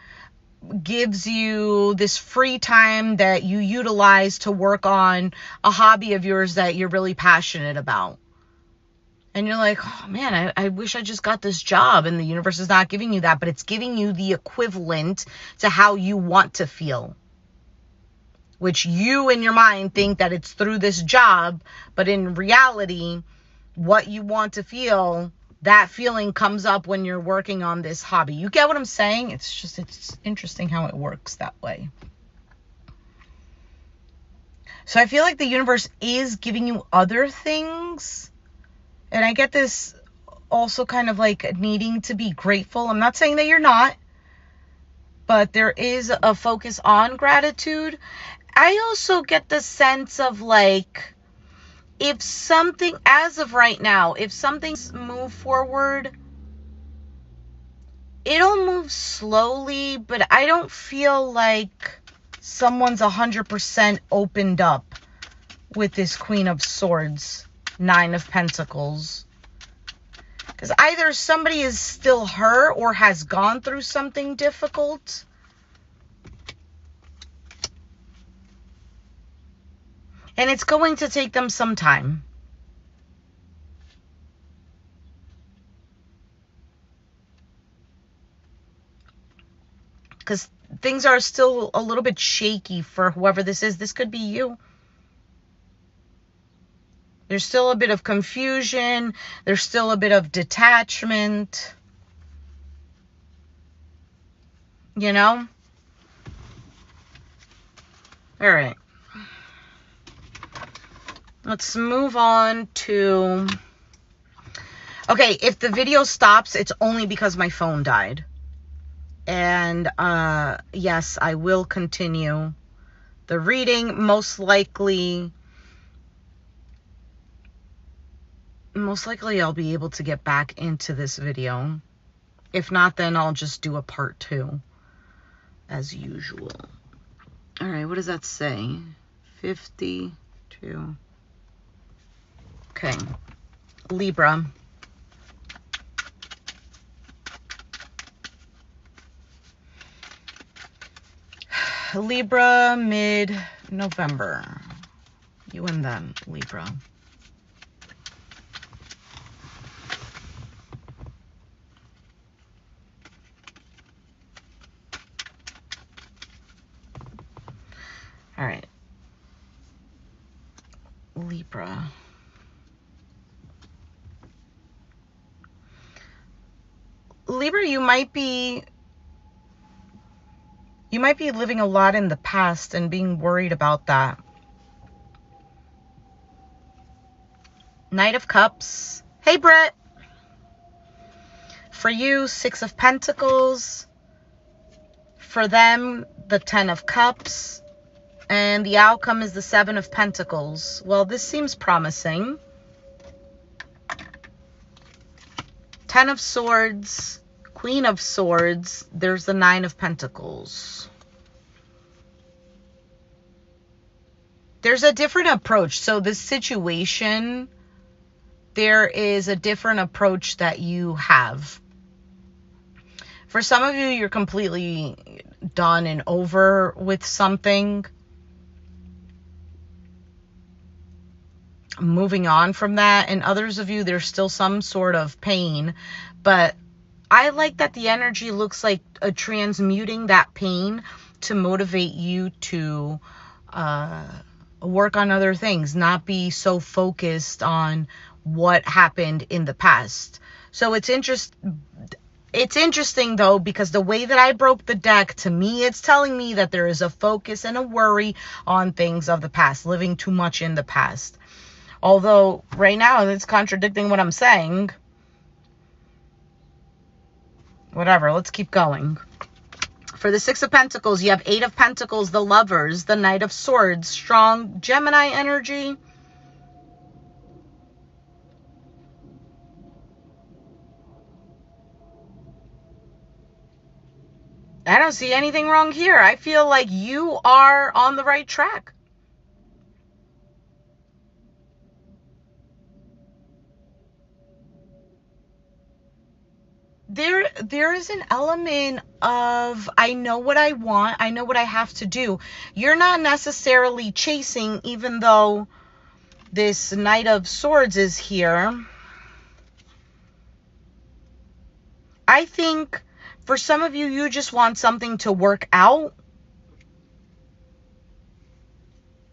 gives you this free time that you utilize to work on a hobby of yours that you're really passionate about. And you're like, oh man, I wish I just got this job. And the universe is not giving you that, but it's giving you the equivalent to how you want to feel. which you in your mind think that it's through this job, but in reality, what you want to feel, that feeling comes up when you're working on this hobby. You get what I'm saying? It's interesting how it works that way. So I feel like the universe is giving you other things. And I get this also kind of like needing to be grateful. I'm not saying that you're not, but there is a focus on gratitude. I also get the sense of like, if something, as of right now, if something's move forward, it'll move slowly, but I don't feel like someone's 100% opened up with this Queen of Swords, Nine of Pentacles. Because either somebody is still hurt or has gone through something difficult. And it's going to take them some time. Because things are still a little bit shaky for whoever this is. This could be you. There's still a bit of confusion. There's still a bit of detachment. You know? All right. Let's move on to... Okay, if the video stops, it's only because my phone died. And, yes, I will continue the reading. Most likely I'll be able to get back into this video. If not, then I'll just do a part 2 as usual. All right, what does that say? 52. Okay. Libra. Libra, mid-November. You and them, Libra. All right. Libra. Libra, you might be living a lot in the past and being worried about that. Knight of Cups. Hey, Brett. For you, Six of Pentacles. For them, the 10 of Cups. And the outcome is the 7 of Pentacles. Well, this seems promising. 10 of Swords, Queen of Swords. There's the 9 of Pentacles. There's a different approach. So this situation, there is a different approach that you have. For some of you, you're completely done and over with something. Moving on from that. And others of you, there's still some sort of pain. But I like that the energy looks like transmuting that pain to motivate you to work on other things, not be so focused on what happened in the past. So it's interesting though, because the way that I broke the deck, to me, it's telling me that there is a focus and a worry on things of the past, living too much in the past. Although right now it's contradicting what I'm saying. Whatever, let's keep going. For the Six of Pentacles, you have 8 of Pentacles, the Lovers, the Knight of Swords, strong Gemini energy. I don't see anything wrong here. I feel like you are on the right track. There is an element of, I know what I want, I know what I have to do. You're not necessarily chasing, even though this Knight of Swords is here. I think for some of you, you just want something to work out.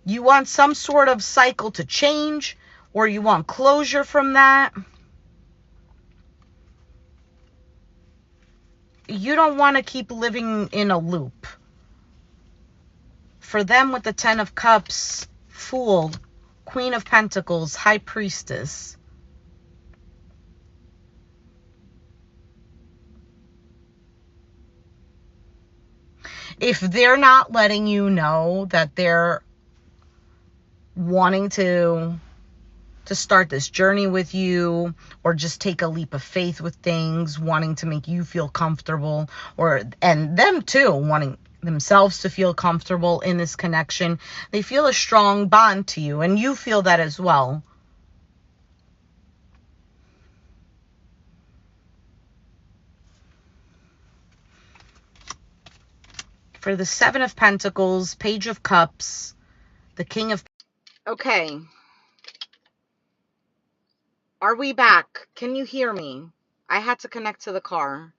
You want some sort of cycle to change, or you want closure from that. You don't want to keep living in a loop. For them, with the Ten of Cups, Fool, Queen of Pentacles, High Priestess. If they're not letting you know that they're wanting to start this journey with you, or just take a leap of faith with things, wanting to make you feel comfortable, and them too, wanting themselves to feel comfortable in this connection, they feel a strong bond to you, and you feel that as well. For the Seven of Pentacles, Page of Cups, the King of... Okay. Are we back? Can you hear me? I had to connect to the car.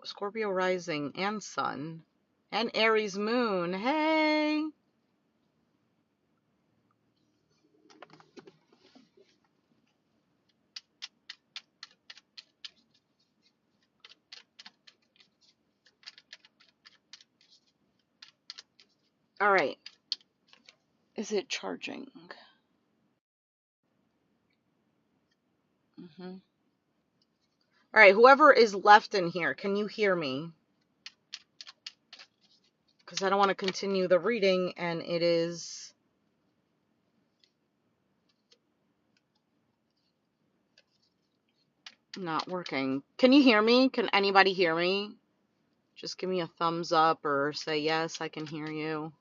Scorpio rising and sun. And Aries moon. Hey! All right. Is it charging? All right, whoever is left in here, can you hear me? Because I don't want to continue the reading, and it is not working. Can you hear me? Can anybody hear me? Just give me a thumbs up or say, yes, I can hear you.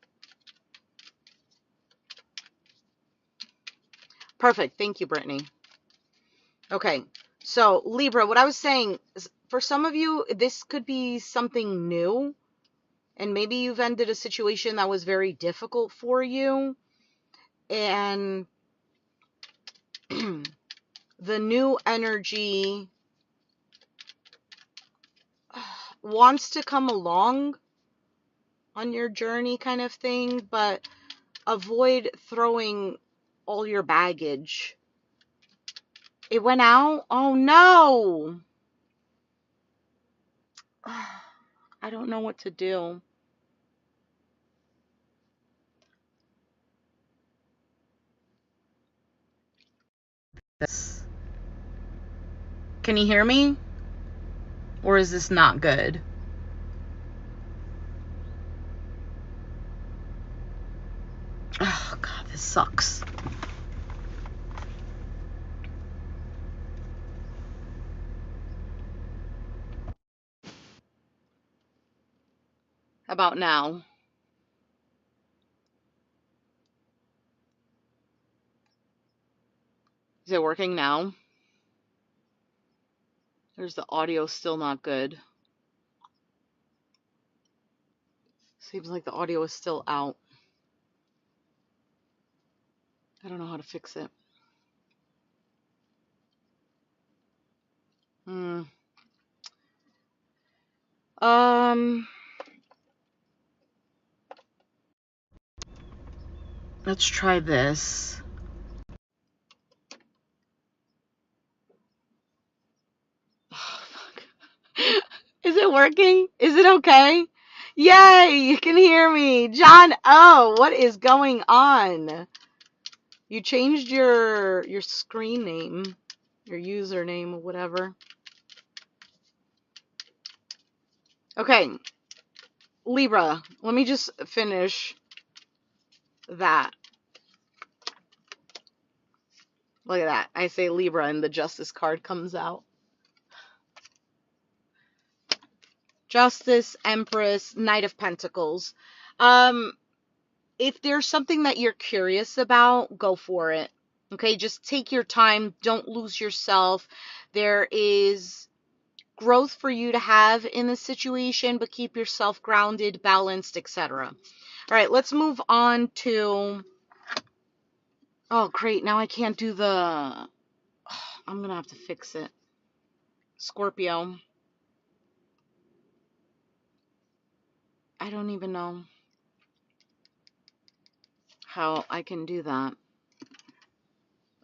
Perfect. Thank you, Brittany. Okay. So, Libra, what I was saying is, for some of you, this could be something new. And maybe you've ended a situation that was very difficult for you. And the new energy wants to come along on your journey, kind of thing, but avoid throwing all your baggage. It went out? Oh no! I don't know what to do. Can you hear me? Or is this not good? Oh God, this sucks. How about now? Is it working now? There's the audio still not good. Seems like the audio is still out. I don't know how to fix it. Let's try this. Oh, fuck. Is it working? Is it okay? Yay, you can hear me. John O, what is going on? You changed your screen name, your username or whatever. Okay, Libra, let me just finish that. Look at that. I say Libra and the Justice card comes out. Justice, Empress, Knight of Pentacles. If there's something that you're curious about, go for it. Okay, just take your time. Don't lose yourself. There is growth for you to have in this situation, but keep yourself grounded, balanced, etc. All right, let's move on to... Oh, great. Now I can't do the... I'm going to have to fix it. Scorpio. I don't even know. how I can do that.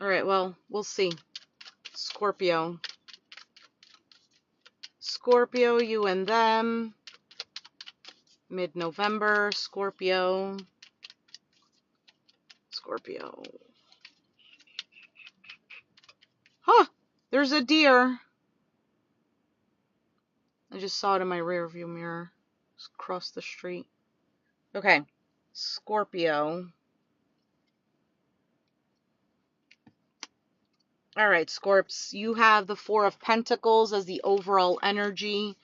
All right, well, we'll see. Scorpio. Scorpio, you and them. Mid-November, Scorpio. Scorpio. Huh, there's a deer. I just saw it in my rear view mirror. Just across the street. Okay, Scorpio. All right, Scorps, you have the Four of Pentacles as the overall energy,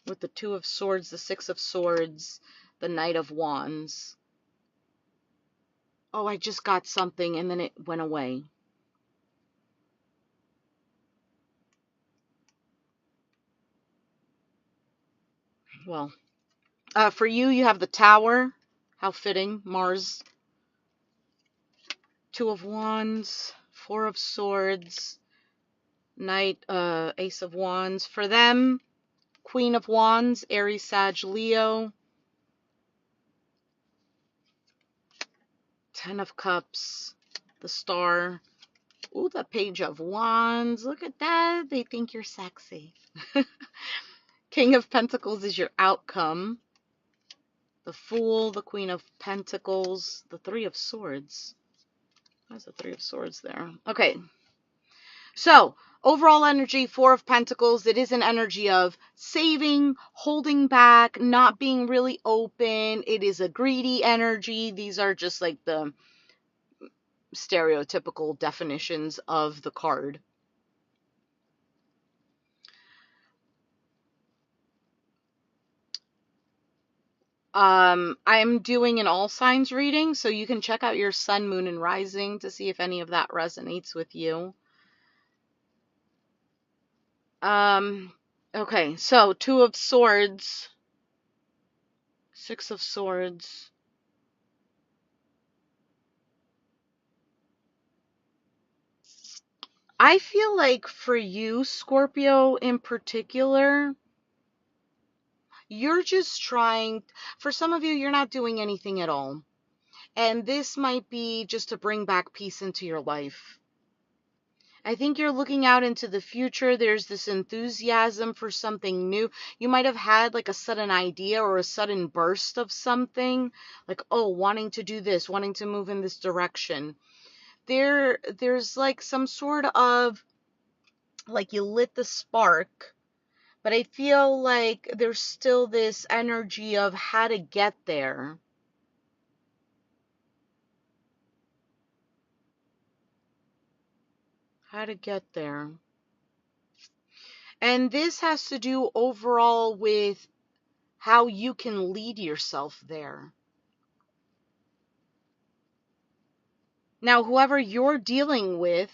with the Two of Swords, the Six of Swords, the Knight of Wands. Oh, I just got something and then it went away. Well, for you, you have the Tower. How fitting. Mars. Two of Wands, Four of Swords, Knight, Ace of Wands. For them, Queen of Wands, Aries, Sag, Leo. Ten of Cups, the Star. Ooh, the Page of Wands. Look at that. They think you're sexy. King of Pentacles is your outcome. The Fool, the Queen of Pentacles, the Three of Swords. Why's the Three of Swords there? Okay. So, overall energy, Four of Pentacles. It is an energy of saving, holding back, not being really open. It is a greedy energy. These are just like the stereotypical definitions of the card. I'm doing an all signs reading, so you can check out your sun, moon, and rising to see if any of that resonates with you. Okay, so Two of Swords, Six of Swords. I feel like for you, Scorpio in particular, you're just trying, for some of you, you're not doing anything at all. And this might be just to bring back peace into your life. I think you're looking out into the future. There's this enthusiasm for something new. You might have had like a sudden idea or a sudden burst of something, like, oh, wanting to do this, wanting to move in this direction. There's like some sort of, like, you lit the spark, but I feel like there's still this energy of how to get there. How to get there. And this has to do overall with how you can lead yourself there. Now, whoever you're dealing with,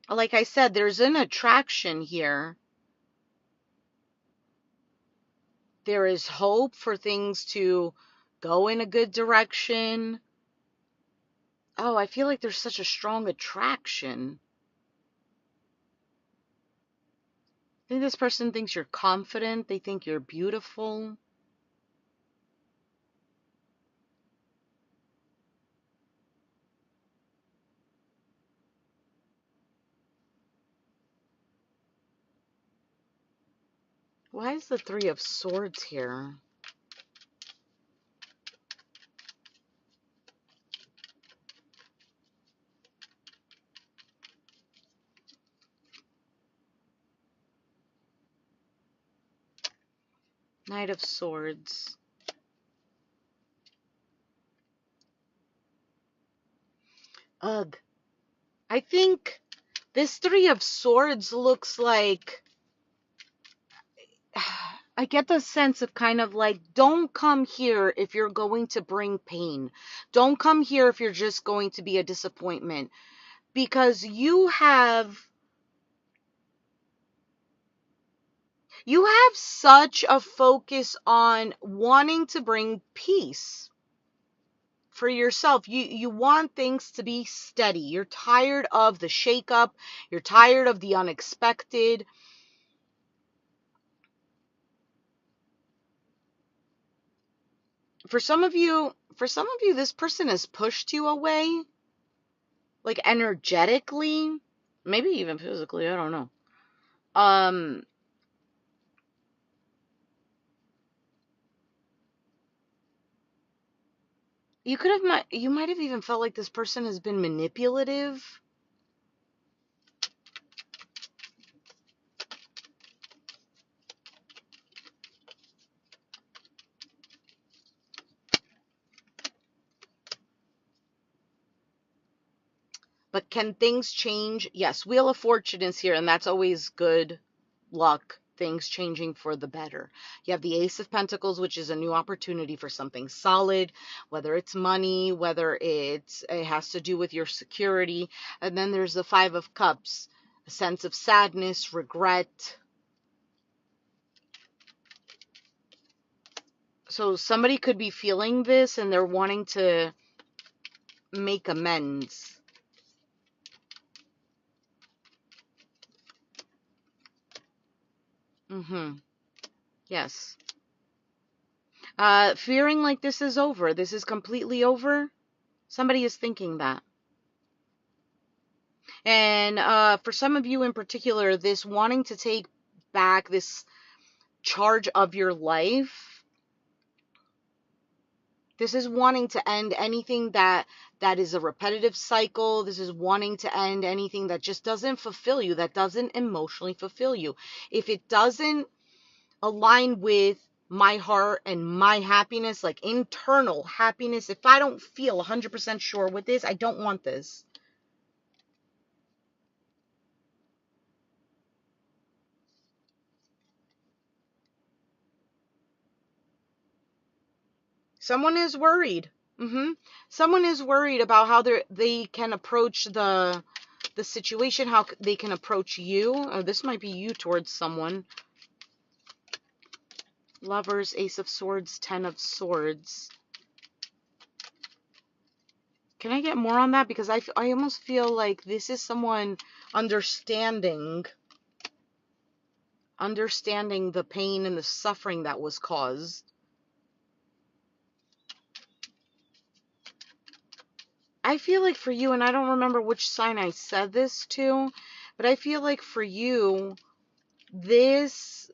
like I said, there's an attraction here. There is hope for things to go in a good direction. Oh, I feel like there's such a strong attraction. I think this person thinks you're confident. They think you're beautiful. Why is the Three of Swords here? Knight of Swords. Ugh. I think this Three of Swords looks like, I get the sense of kind of like, don't come here if you're going to bring pain. Don't come here if you're just going to be a disappointment. Because you have such a focus on wanting to bring peace for yourself. You want things to be steady. You're tired of the shakeup. You're tired of the unexpected. For some of you, this person has pushed you away, like energetically, maybe even physically, I don't know. You might have even felt like this person has been manipulative. But can things change? Yes, Wheel of Fortune is here, and that's always good luck, things changing for the better. You have the Ace of Pentacles, which is a new opportunity for something solid, whether it's money, whether it has to do with your security. And then there's the Five of Cups, a sense of sadness, regret. So somebody could be feeling this and they're wanting to make amends. Yes. Fearing like this is over. This is completely over. Somebody is thinking that. And for some of you in particular, this wanting to take back this charge of your life. This is wanting to end anything that is a repetitive cycle. This is wanting to end anything that just doesn't fulfill you, that doesn't emotionally fulfill you. If it doesn't align with my heart and my happiness, like internal happiness, if I don't feel 100% sure with this, I don't want this. Someone is worried. Someone is worried about how they can approach the situation, how they can approach you. Oh, this might be you towards someone. Lovers, Ace of Swords, Ten of Swords. Can I get more on that? Because I almost feel like this is someone understanding the pain and the suffering that was caused. I feel like for you, and I don't remember which sign I said this to, but I feel like for you, this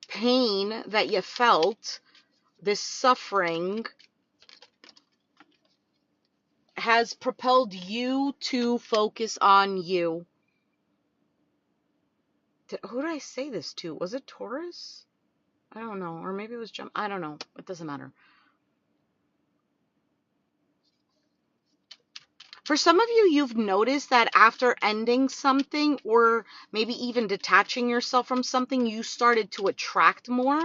pain that you felt, this suffering, has propelled you to focus on you. Who did I say this to? Was it Taurus? I don't know. Or maybe it was Gemini. I don't know. It doesn't matter. For some of you, you've noticed that after ending something or maybe even detaching yourself from something, you started to attract more.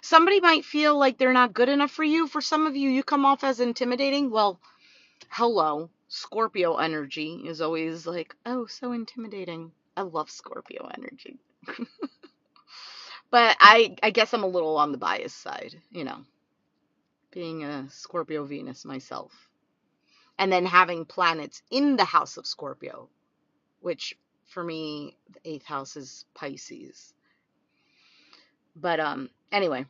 Somebody might feel like they're not good enough for you. For some of you, you come off as intimidating. Well, hello. Scorpio energy is always like, oh, so intimidating. I love Scorpio energy. But I guess I'm a little on the biased side, being a Scorpio Venus myself. And then having planets in the house of Scorpio, which for me, the 8th house is Pisces. But anyway.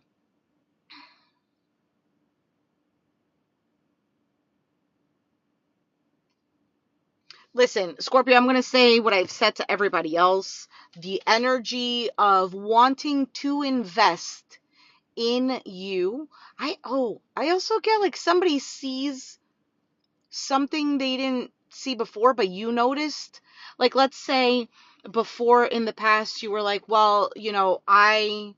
Listen, Scorpio, I'm going to say what I've said to everybody else. The energy of wanting to invest in you. I also get like somebody sees something they didn't see before, but you noticed. Like, let's say before in the past, you were like, well, I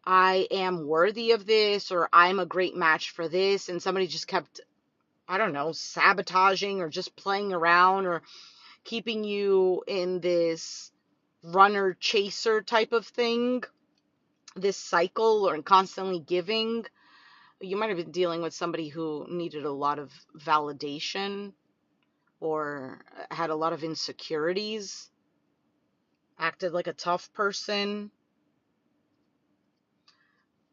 am worthy of this, or I'm a great match for this. And somebody just kept, I don't know, sabotaging or just playing around or keeping you in this runner chaser type of thing, this cycle, or constantly giving. You might have been dealing with somebody who needed a lot of validation or had a lot of insecurities, acted like a tough person.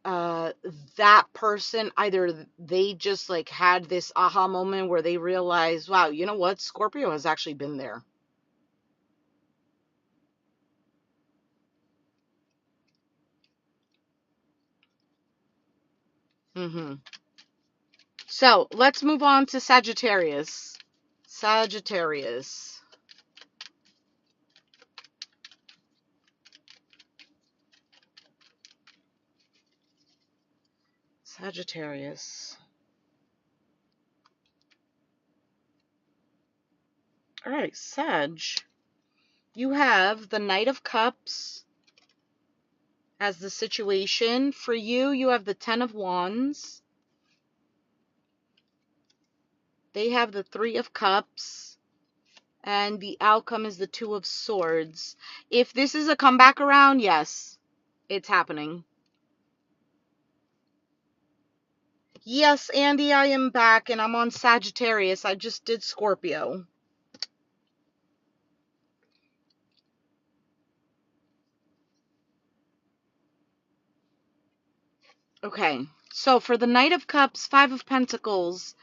that person, either they just like had this aha moment where they realized, wow, you know what? Scorpio has actually been there. So let's move on to Sagittarius. Sagittarius. Sagittarius. All right, Sag. You have the Knight of Cups as the situation. For you, you have the Ten of Wands. They have the Three of Cups. And the outcome is the Two of Swords. If this is a comeback around, yes, it's happening. Yes, Andy, I am back and I'm on Sagittarius. I just did Scorpio. Okay, so for the Knight of Cups, Five of Pentacles,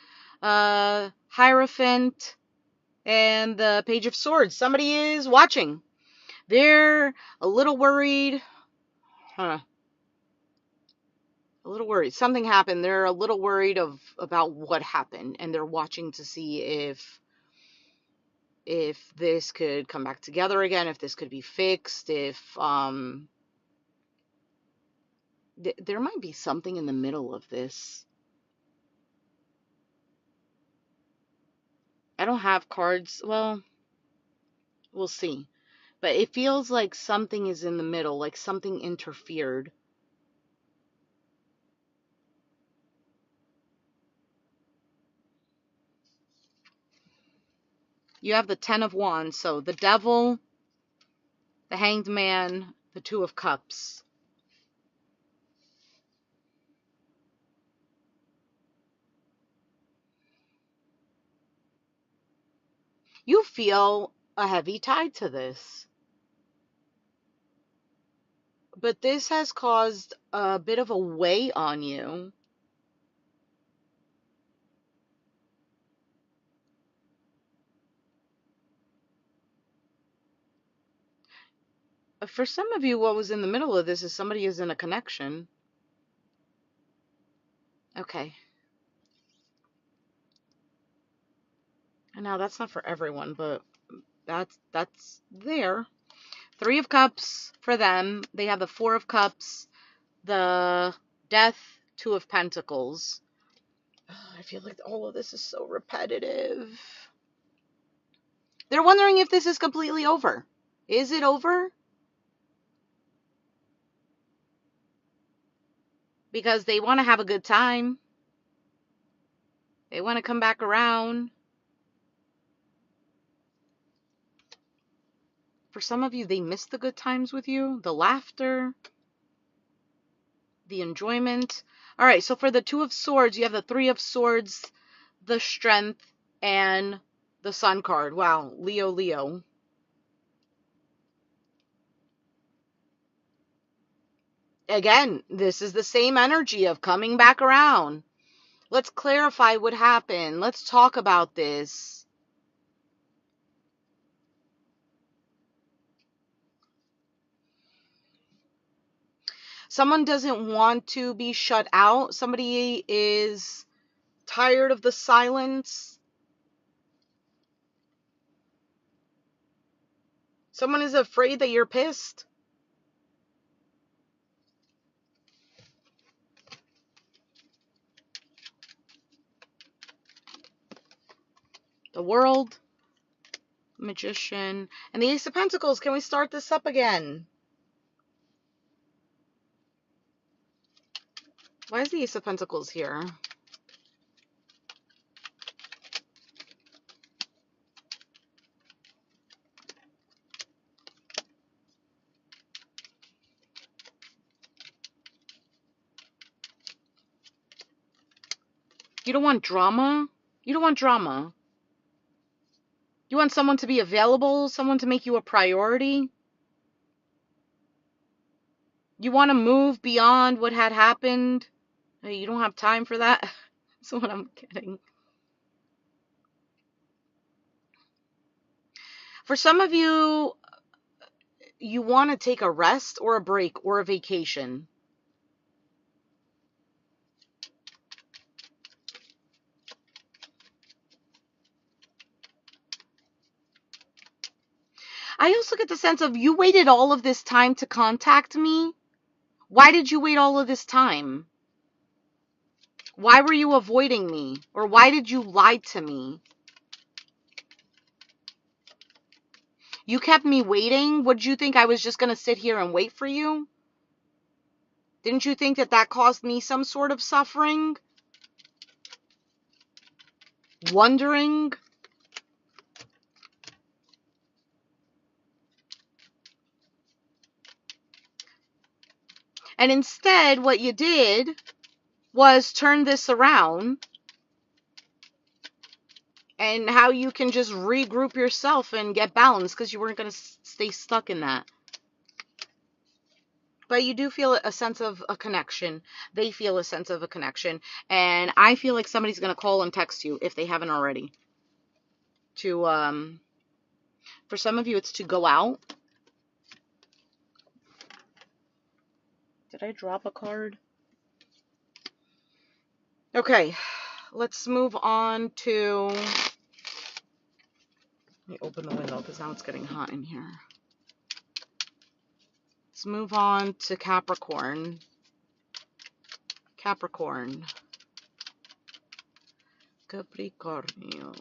Hierophant, and the Page of Swords, somebody is watching. They're a little worried. A little worried. Something happened. They're a little worried about what happened, and they're watching to see if this could come back together again, if this could be fixed, if there might be something in the middle of this. I don't have cards. Well, we'll see. But it feels like something is in the middle, like something interfered. You have the Ten of Wands, so the Devil, the Hanged Man, the Two of Cups. You feel a heavy tie to this. But this has caused a bit of a weight on you. For some of you, what was in the middle of this is somebody is in a connection. Okay. And now that's not for everyone, but that's there. Three of Cups for them. They have the Four of Cups, the Death, Two of Pentacles. I feel like all of this is so repetitive. They're wondering if this is completely over. Is it over? Because they want to have a good time. They want to come back around. For some of you, they miss the good times with you, the laughter, the enjoyment. All right, so for the Two of Swords, you have the Three of Swords, the Strength, and the Sun card. Wow, Leo. Again, this is the same energy of coming back around. Let's clarify what happened. Let's talk about this. Someone doesn't want to be shut out. Somebody is tired of the silence. Someone is afraid that you're pissed. The World, Magician, and the Ace of Pentacles. Can we start this up again? Why is the Ace of Pentacles here? You don't want drama? You don't want drama. You want someone to be available, someone to make you a priority. You want to move beyond what had happened. You don't have time for that. That's what I'm getting. For some of you, you want to take a rest or a break or a vacation. I also get the sense of you waited all of this time to contact me. Why did you wait all of this time? Why were you avoiding me? Or why did you lie to me? You kept me waiting? What did you think I was just going to sit here and wait for you? Didn't you think that that caused me some sort of suffering? Wondering? And instead, what you did was turn this around, and how you can just regroup yourself and get balanced because you weren't going to stay stuck in that. But you do feel a sense of a connection. They feel a sense of a connection. And I feel like somebody's going to call and text you if they haven't already. For some of you, it's to go out. Did I drop a card? Okay, let's move on to... Let me open the window because now it's getting hot in here. Let's move on to Capricorn. Capricorn. Capricornio.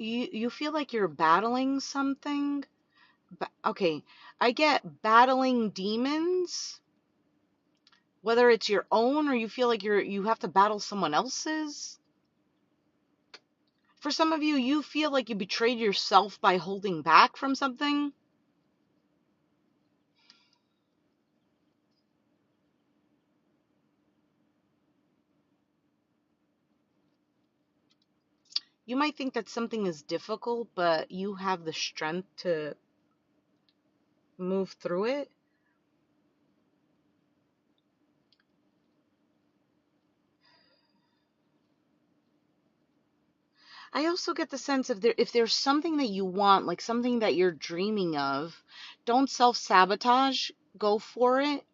You feel like you're battling something? Okay, I get battling demons. Whether it's your own or you feel like you have to battle someone else's. For some of you, you feel like you betrayed yourself by holding back from something. You might think that something is difficult, but you have the strength to move through it. I also get the sense of if there's something that you want, like something that you're dreaming of, don't self-sabotage, go for it.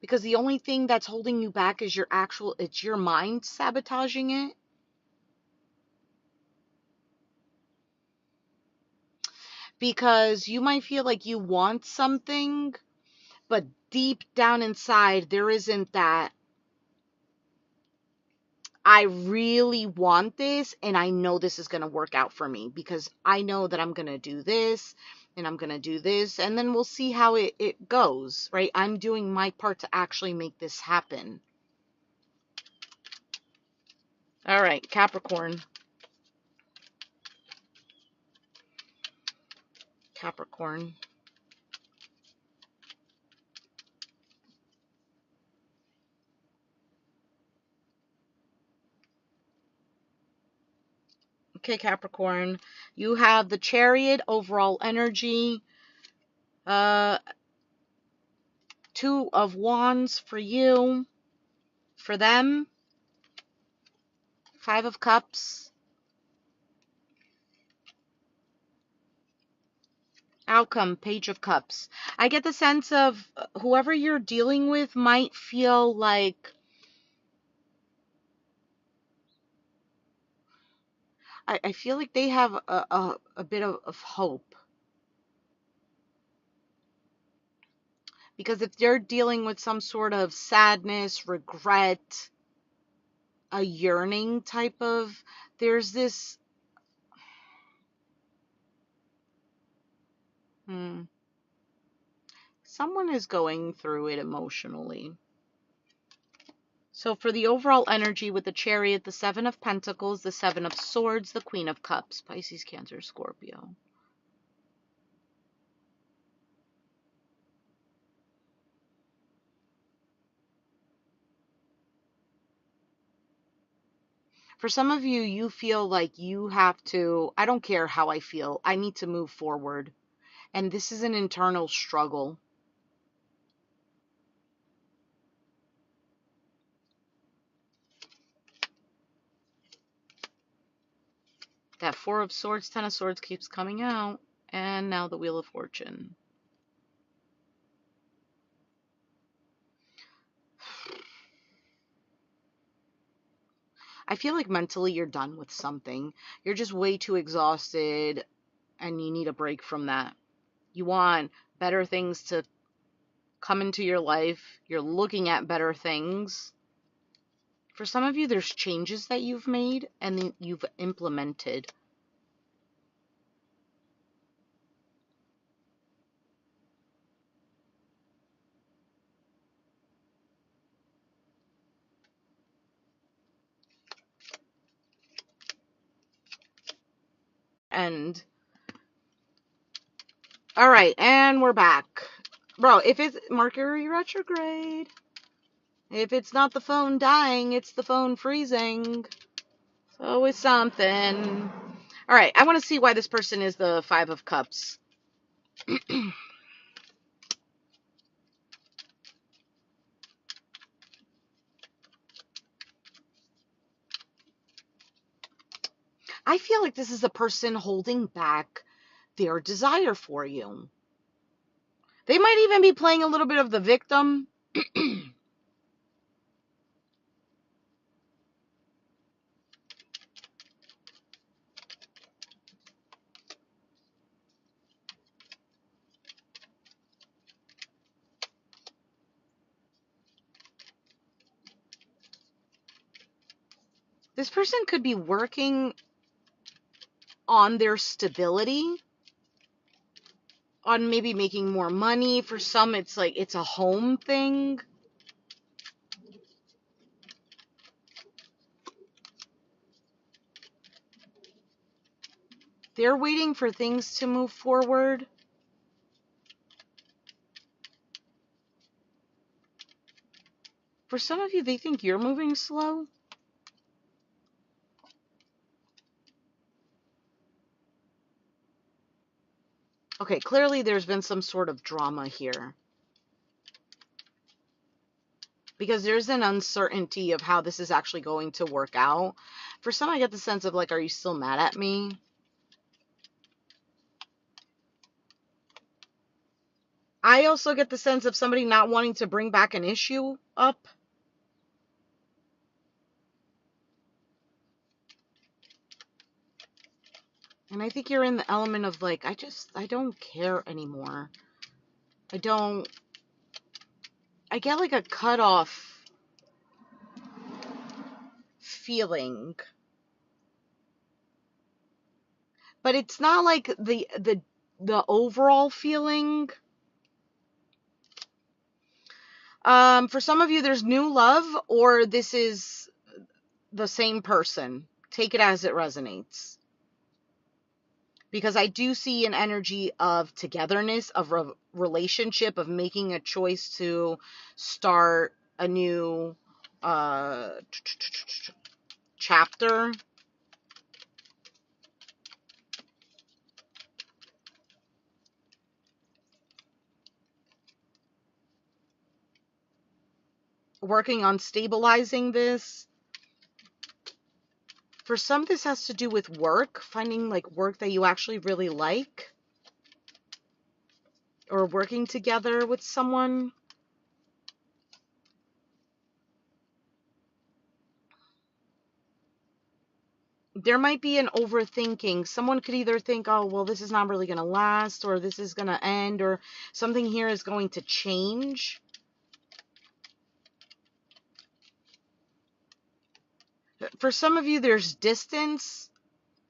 Because the only thing that's holding you back is it's your mind sabotaging it. Because you might feel like you want something, but deep down inside, there isn't that, I really want this, and I know this is going to work out for me, because I know that I'm going to do this, and I'm going to do this, and then we'll see how it goes, right? I'm doing my part to actually make this happen. All right, Capricorn. Capricorn. Okay, Capricorn, you have the Chariot, overall energy, Two of Wands for you, for them, Five of Cups, outcome, Page of Cups. I get the sense of whoever you're dealing with might feel like, I feel like they have a bit of hope. Because if they're dealing with some sort of sadness, regret, a yearning type of, there's this, someone is going through it emotionally. So for the overall energy with the Chariot, the Seven of Pentacles, the Seven of Swords, the Queen of Cups, Pisces, Cancer, Scorpio. For some of you, you feel like you have to, I don't care how I feel, I need to move forward. And this is an internal struggle. That Four of Swords, Ten of Swords keeps coming out. And now the Wheel of Fortune. I feel like mentally you're done with something. You're just way too exhausted and you need a break from that. You want better things to come into your life. You're looking at better things. For some of you, there's changes that you've made and you've implemented. And all right, and we're back. Bro, if it's Mercury retrograde, if it's not the phone dying, it's the phone freezing. So it's something. All right, I want to see why this person is the Five of Cups. I feel like this is a person holding back their desire for you. They might even be playing a little bit of the victim. This person could be working on their stability, on maybe making more money. For some, it's like it's a home thing. They're waiting for things to move forward. For some of you, they think you're moving slow. Okay, clearly there's been some sort of drama here. Because there's an uncertainty of how this is actually going to work out. For some, I get the sense of like, are you still mad at me? I also get the sense of somebody not wanting to bring back an issue up. And I think you're in the element of like, I don't care anymore. I get like a cutoff feeling. But it's not like the overall feeling. For some of you, there's new love, or this is the same person. Take it as it resonates. Because I do see an energy of togetherness, of relationship, of making a choice to start a new chapter. Working on stabilizing this. For some, this has to do with work, finding like work that you actually really like, or working together with someone. There might be an overthinking. Someone could either think, oh, well, this is not really going to last, or this is going to end, or something here is going to change. For some of you, there's distance,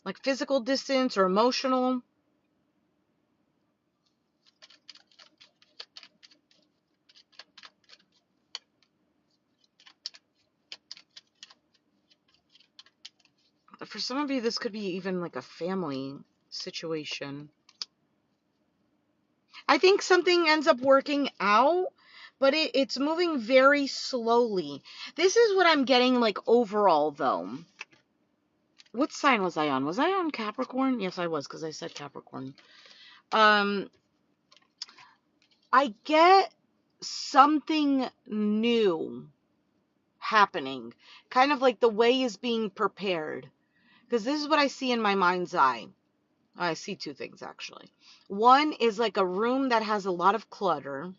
like physical distance or emotional. For some of you, this could be even like a family situation. I think something ends up working out, but it's moving very slowly. This is what I'm getting like overall, though. What sign was I on? Was I on Capricorn? Yes, I was, because I said Capricorn. I get something new happening. Kind of like the way is being prepared. Because this is what I see in my mind's eye. I see two things, actually. One is like a room that has a lot of clutter,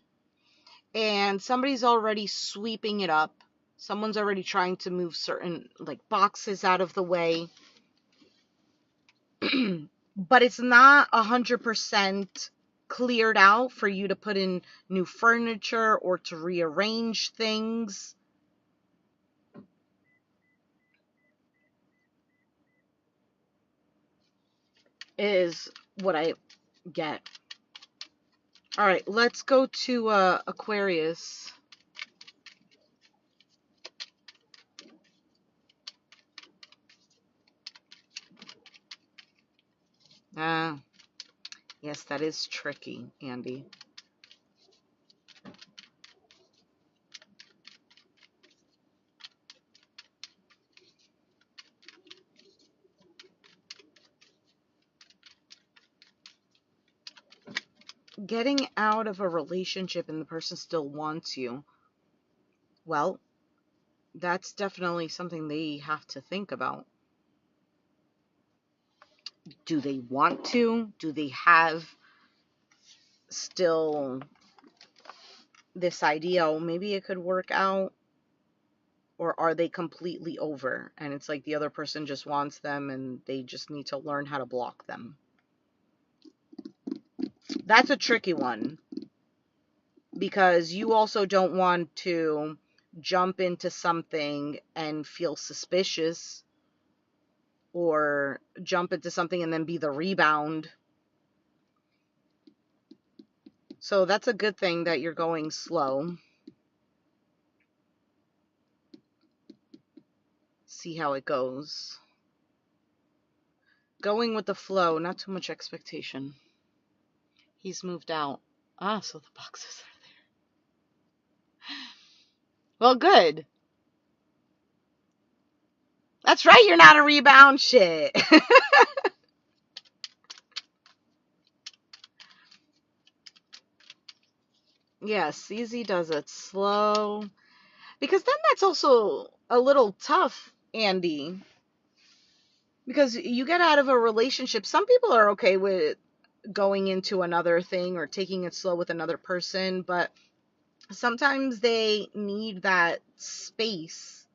and somebody's already sweeping it up. Someone's already trying to move certain like boxes out of the way. But it's not 100% cleared out for you to put in new furniture or to rearrange things. Is what I get. All right, let's go to Aquarius. Yes, that is tricky, Andy. Getting out of a relationship and the person still wants you, well, that's definitely something they have to think about. Do they want to? Do they have still this idea, oh, maybe it could work out? Or are they completely over? And it's like the other person just wants them and they just need to learn how to block them. That's a tricky one. Because you also don't want to jump into something and feel suspicious, or jump into something and then be the rebound. So that's a good thing that you're going slow. See how it goes. Going with the flow, not too much expectation. He's moved out. So the boxes are there. Well, good. That's right, you're not a rebound. Shit. Yes, easy does it. Slow. Because then that's also a little tough, Andy. Because you get out of a relationship. Some people are okay with going into another thing or taking it slow with another person, but sometimes they need that space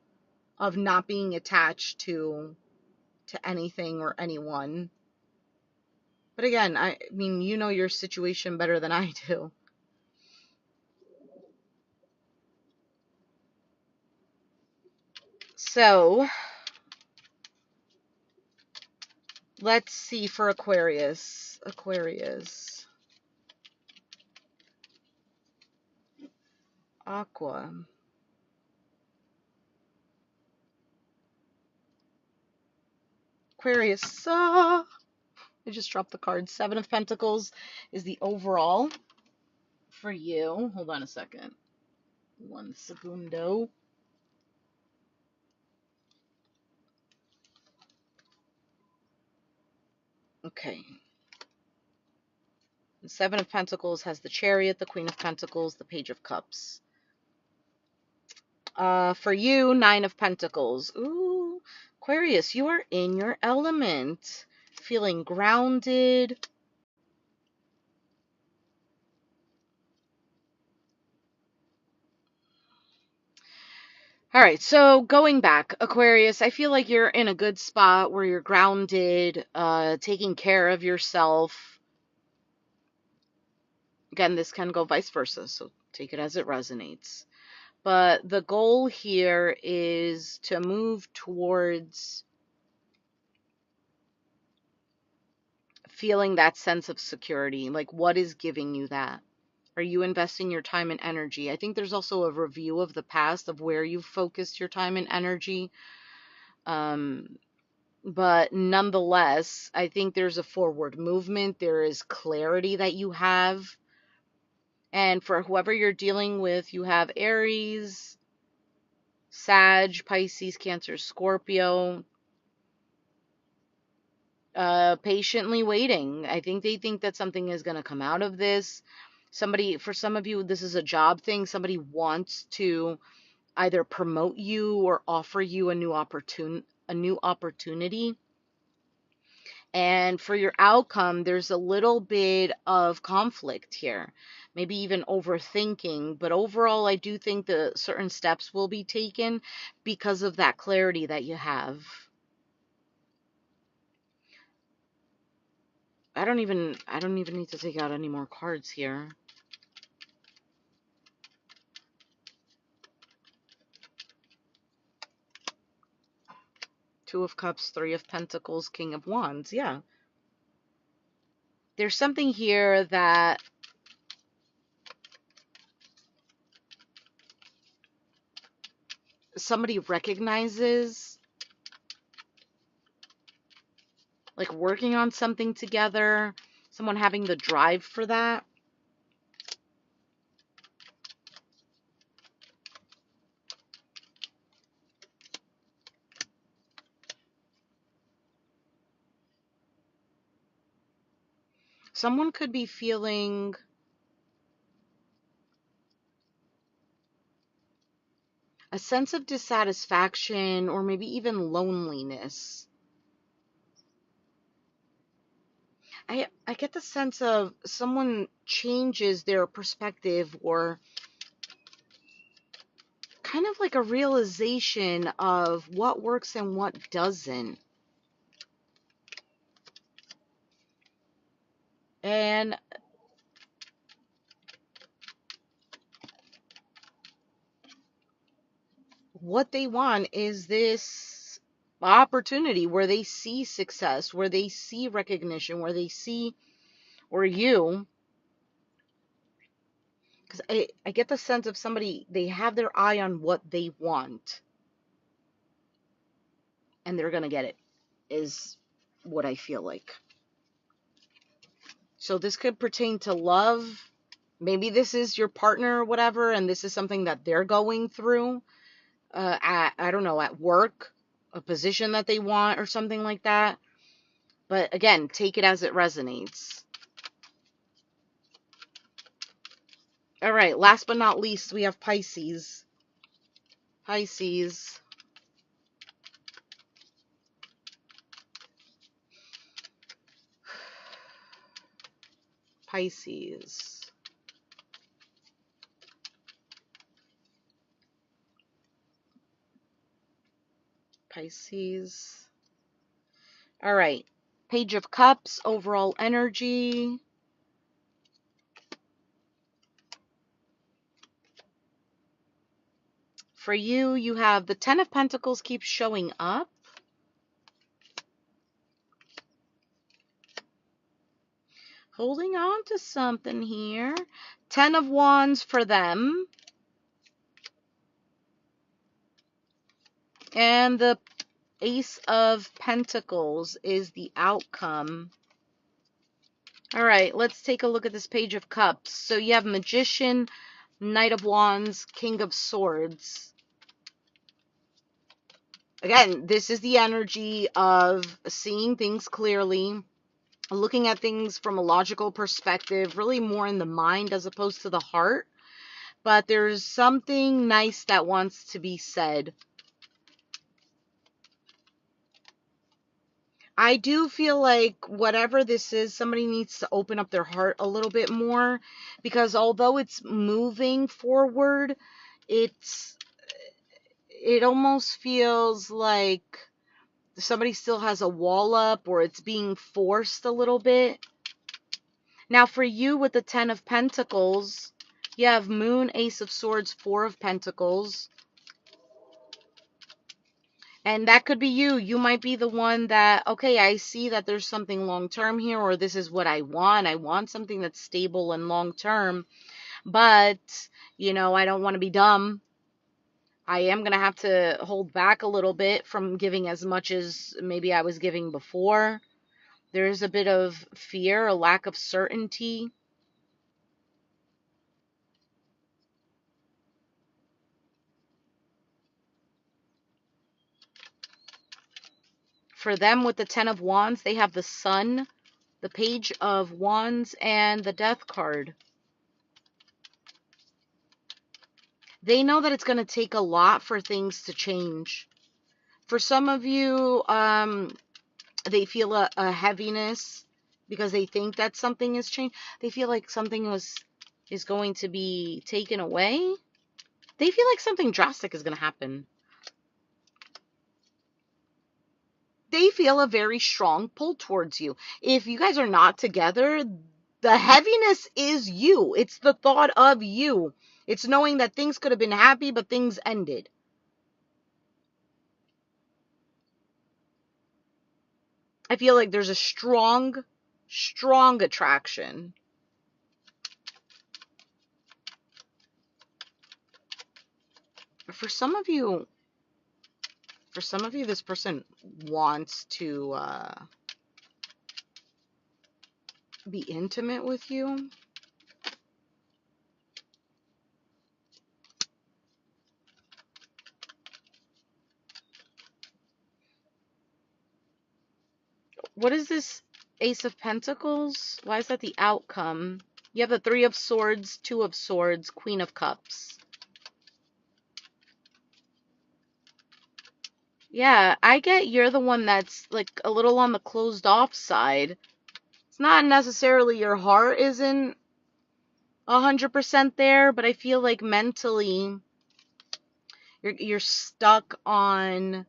of not being attached to anything or anyone. But again, I mean, you know your situation better than I do. So, let's see for Aquarius. Aqua. Aquarius. I just dropped the card. 7 of Pentacles is the overall for you. Hold on a second. 1 segundo. Okay. The 7 of Pentacles has the Chariot, the Queen of Pentacles, the Page of Cups. For you, 9 of Pentacles. Ooh, Aquarius, you are in your element. Feeling grounded. All right, so going back, Aquarius, I feel like you're in a good spot where you're grounded, taking care of yourself. Again, this can go vice versa, so take it as it resonates. But the goal here is to move towards feeling that sense of security. Like, what is giving you that? Are you investing your time and energy? I think there's also a review of the past of where you've focused your time and energy. But nonetheless, I think there's a forward movement. There is clarity that you have. And for whoever you're dealing with, you have Aries, Sag, Pisces, Cancer, Scorpio. Patiently waiting. I think they think that something is going to come out of this. Somebody, for some of you, this is a job thing. Somebody wants to either promote you or offer you a new opportunity. And for your outcome, there's a little bit of conflict here, maybe even overthinking. But overall, I do think that certain steps will be taken because of that clarity that you have. I don't even need to take out any more cards here. Two of Cups, Three of Pentacles, King of Wands. Yeah. There's something here that somebody recognizes, like working on something together, someone having the drive for that. Someone could be feeling a sense of dissatisfaction or maybe even loneliness. I get the sense of someone changes their perspective, or kind of like a realization of what works and what doesn't. And what they want is this opportunity where they see success, where they see recognition, where they see, or you, because I get the sense of somebody, they have their eye on what they want and they're going to get it, is what I feel like. So this could pertain to love. Maybe this is your partner or whatever, and this is something that they're going through I don't know, at work, a position that they want or something like that. But again, take it as it resonates. All right, last but not least, we have Pisces. Pisces. Pisces. Pisces. All right. Page of Cups, overall energy. For you, you have the Ten of Pentacles keeps showing up. Holding on to something here. Ten of Wands for them. And the Ace of Pentacles is the outcome. All right, let's take a look at this Page of Cups. So you have Magician, Knight of Wands, King of Swords. Again, this is the energy of seeing things clearly, looking at things from a logical perspective, really more in the mind as opposed to the heart. But there's something nice that wants to be said. I do feel like whatever this is, somebody needs to open up their heart a little bit more, because although it's moving forward, it almost feels like somebody still has a wall up, or it's being forced a little bit. Now for you with the Ten of Pentacles, you have Moon, Ace of Swords, Four of Pentacles. And that could be you. You might be the one that, okay, I see that there's something long-term here, or this is what I want. I want something that's stable and long-term. But, you know, I don't want to be dumb. I am going to have to hold back a little bit from giving as much as maybe I was giving before. There's a bit of fear, a lack of certainty. for them with the 10 of Wands, they have the Sun, the Page of Wands, and the Death card. They know that it's going to take a lot for things to change. For some of you, they feel a heaviness because they think that something has changed. They feel like something is going to be taken away. They feel like something drastic is going to happen. They feel a very strong pull towards you. If you guys are not together, the heaviness is you. It's the thought of you. It's knowing that things could have been happy, but things ended. I feel like there's a strong attraction. For some of you, this person wants to be intimate with you. What is this Ace of Pentacles? Why is that the outcome? You have the Three of Swords, Two of Swords, Queen of Cups. Yeah, I get you're the one that's like a little on the closed off side. It's not necessarily your heart isn't 100% there, but I feel like mentally you're stuck on,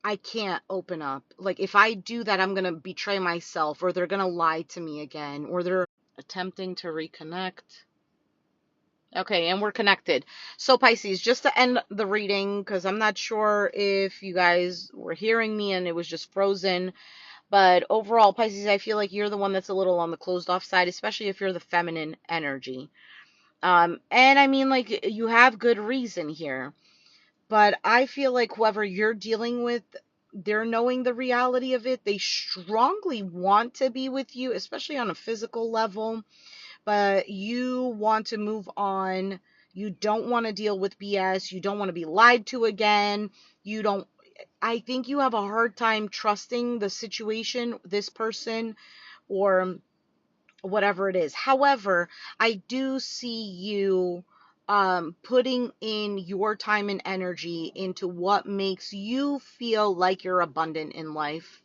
I can't open up. Like, if I do that, I'm going to betray myself, or they're going to lie to me again, or they're attempting to reconnect. Okay, and we're connected. So, Pisces, just to end the reading, because I'm not sure if you guys were hearing me and it was just frozen, but overall, Pisces, I feel like you're the one that's a little on the closed off side, especially if you're the feminine energy. And I mean, like, you have good reason here. But I feel like whoever you're dealing with, they're knowing the reality of it. They strongly want to be with you, especially on a physical level. But you want to move on. You don't want to deal with BS. You don't want to be lied to again. I think you have a hard time trusting the situation, this person, or whatever it is. However, I do see you putting in your time and energy into what makes you feel like you're abundant in life.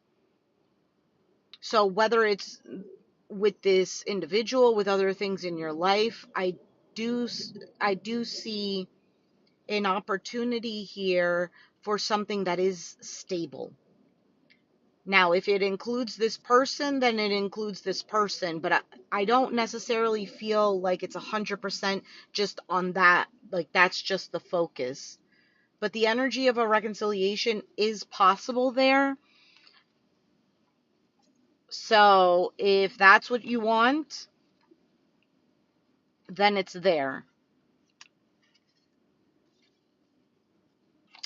So whether it's with this individual, with other things in your life, I do see an opportunity here for something that is stable. Now, if it includes this person, then it includes this person. But I don't necessarily feel like it's 100% just on that. Like, that's just the focus. But the energy of a reconciliation is possible there. So if that's what you want, then it's there.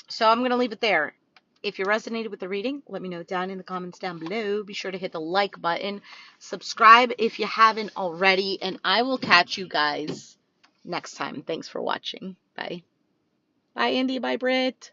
So I'm going to leave it there. If you resonated with the reading, let me know down in the comments down below. Be sure to hit the like button. Subscribe if you haven't already. And I will catch you guys next time. Thanks for watching. Bye. Bye, Andy. Bye, Britt.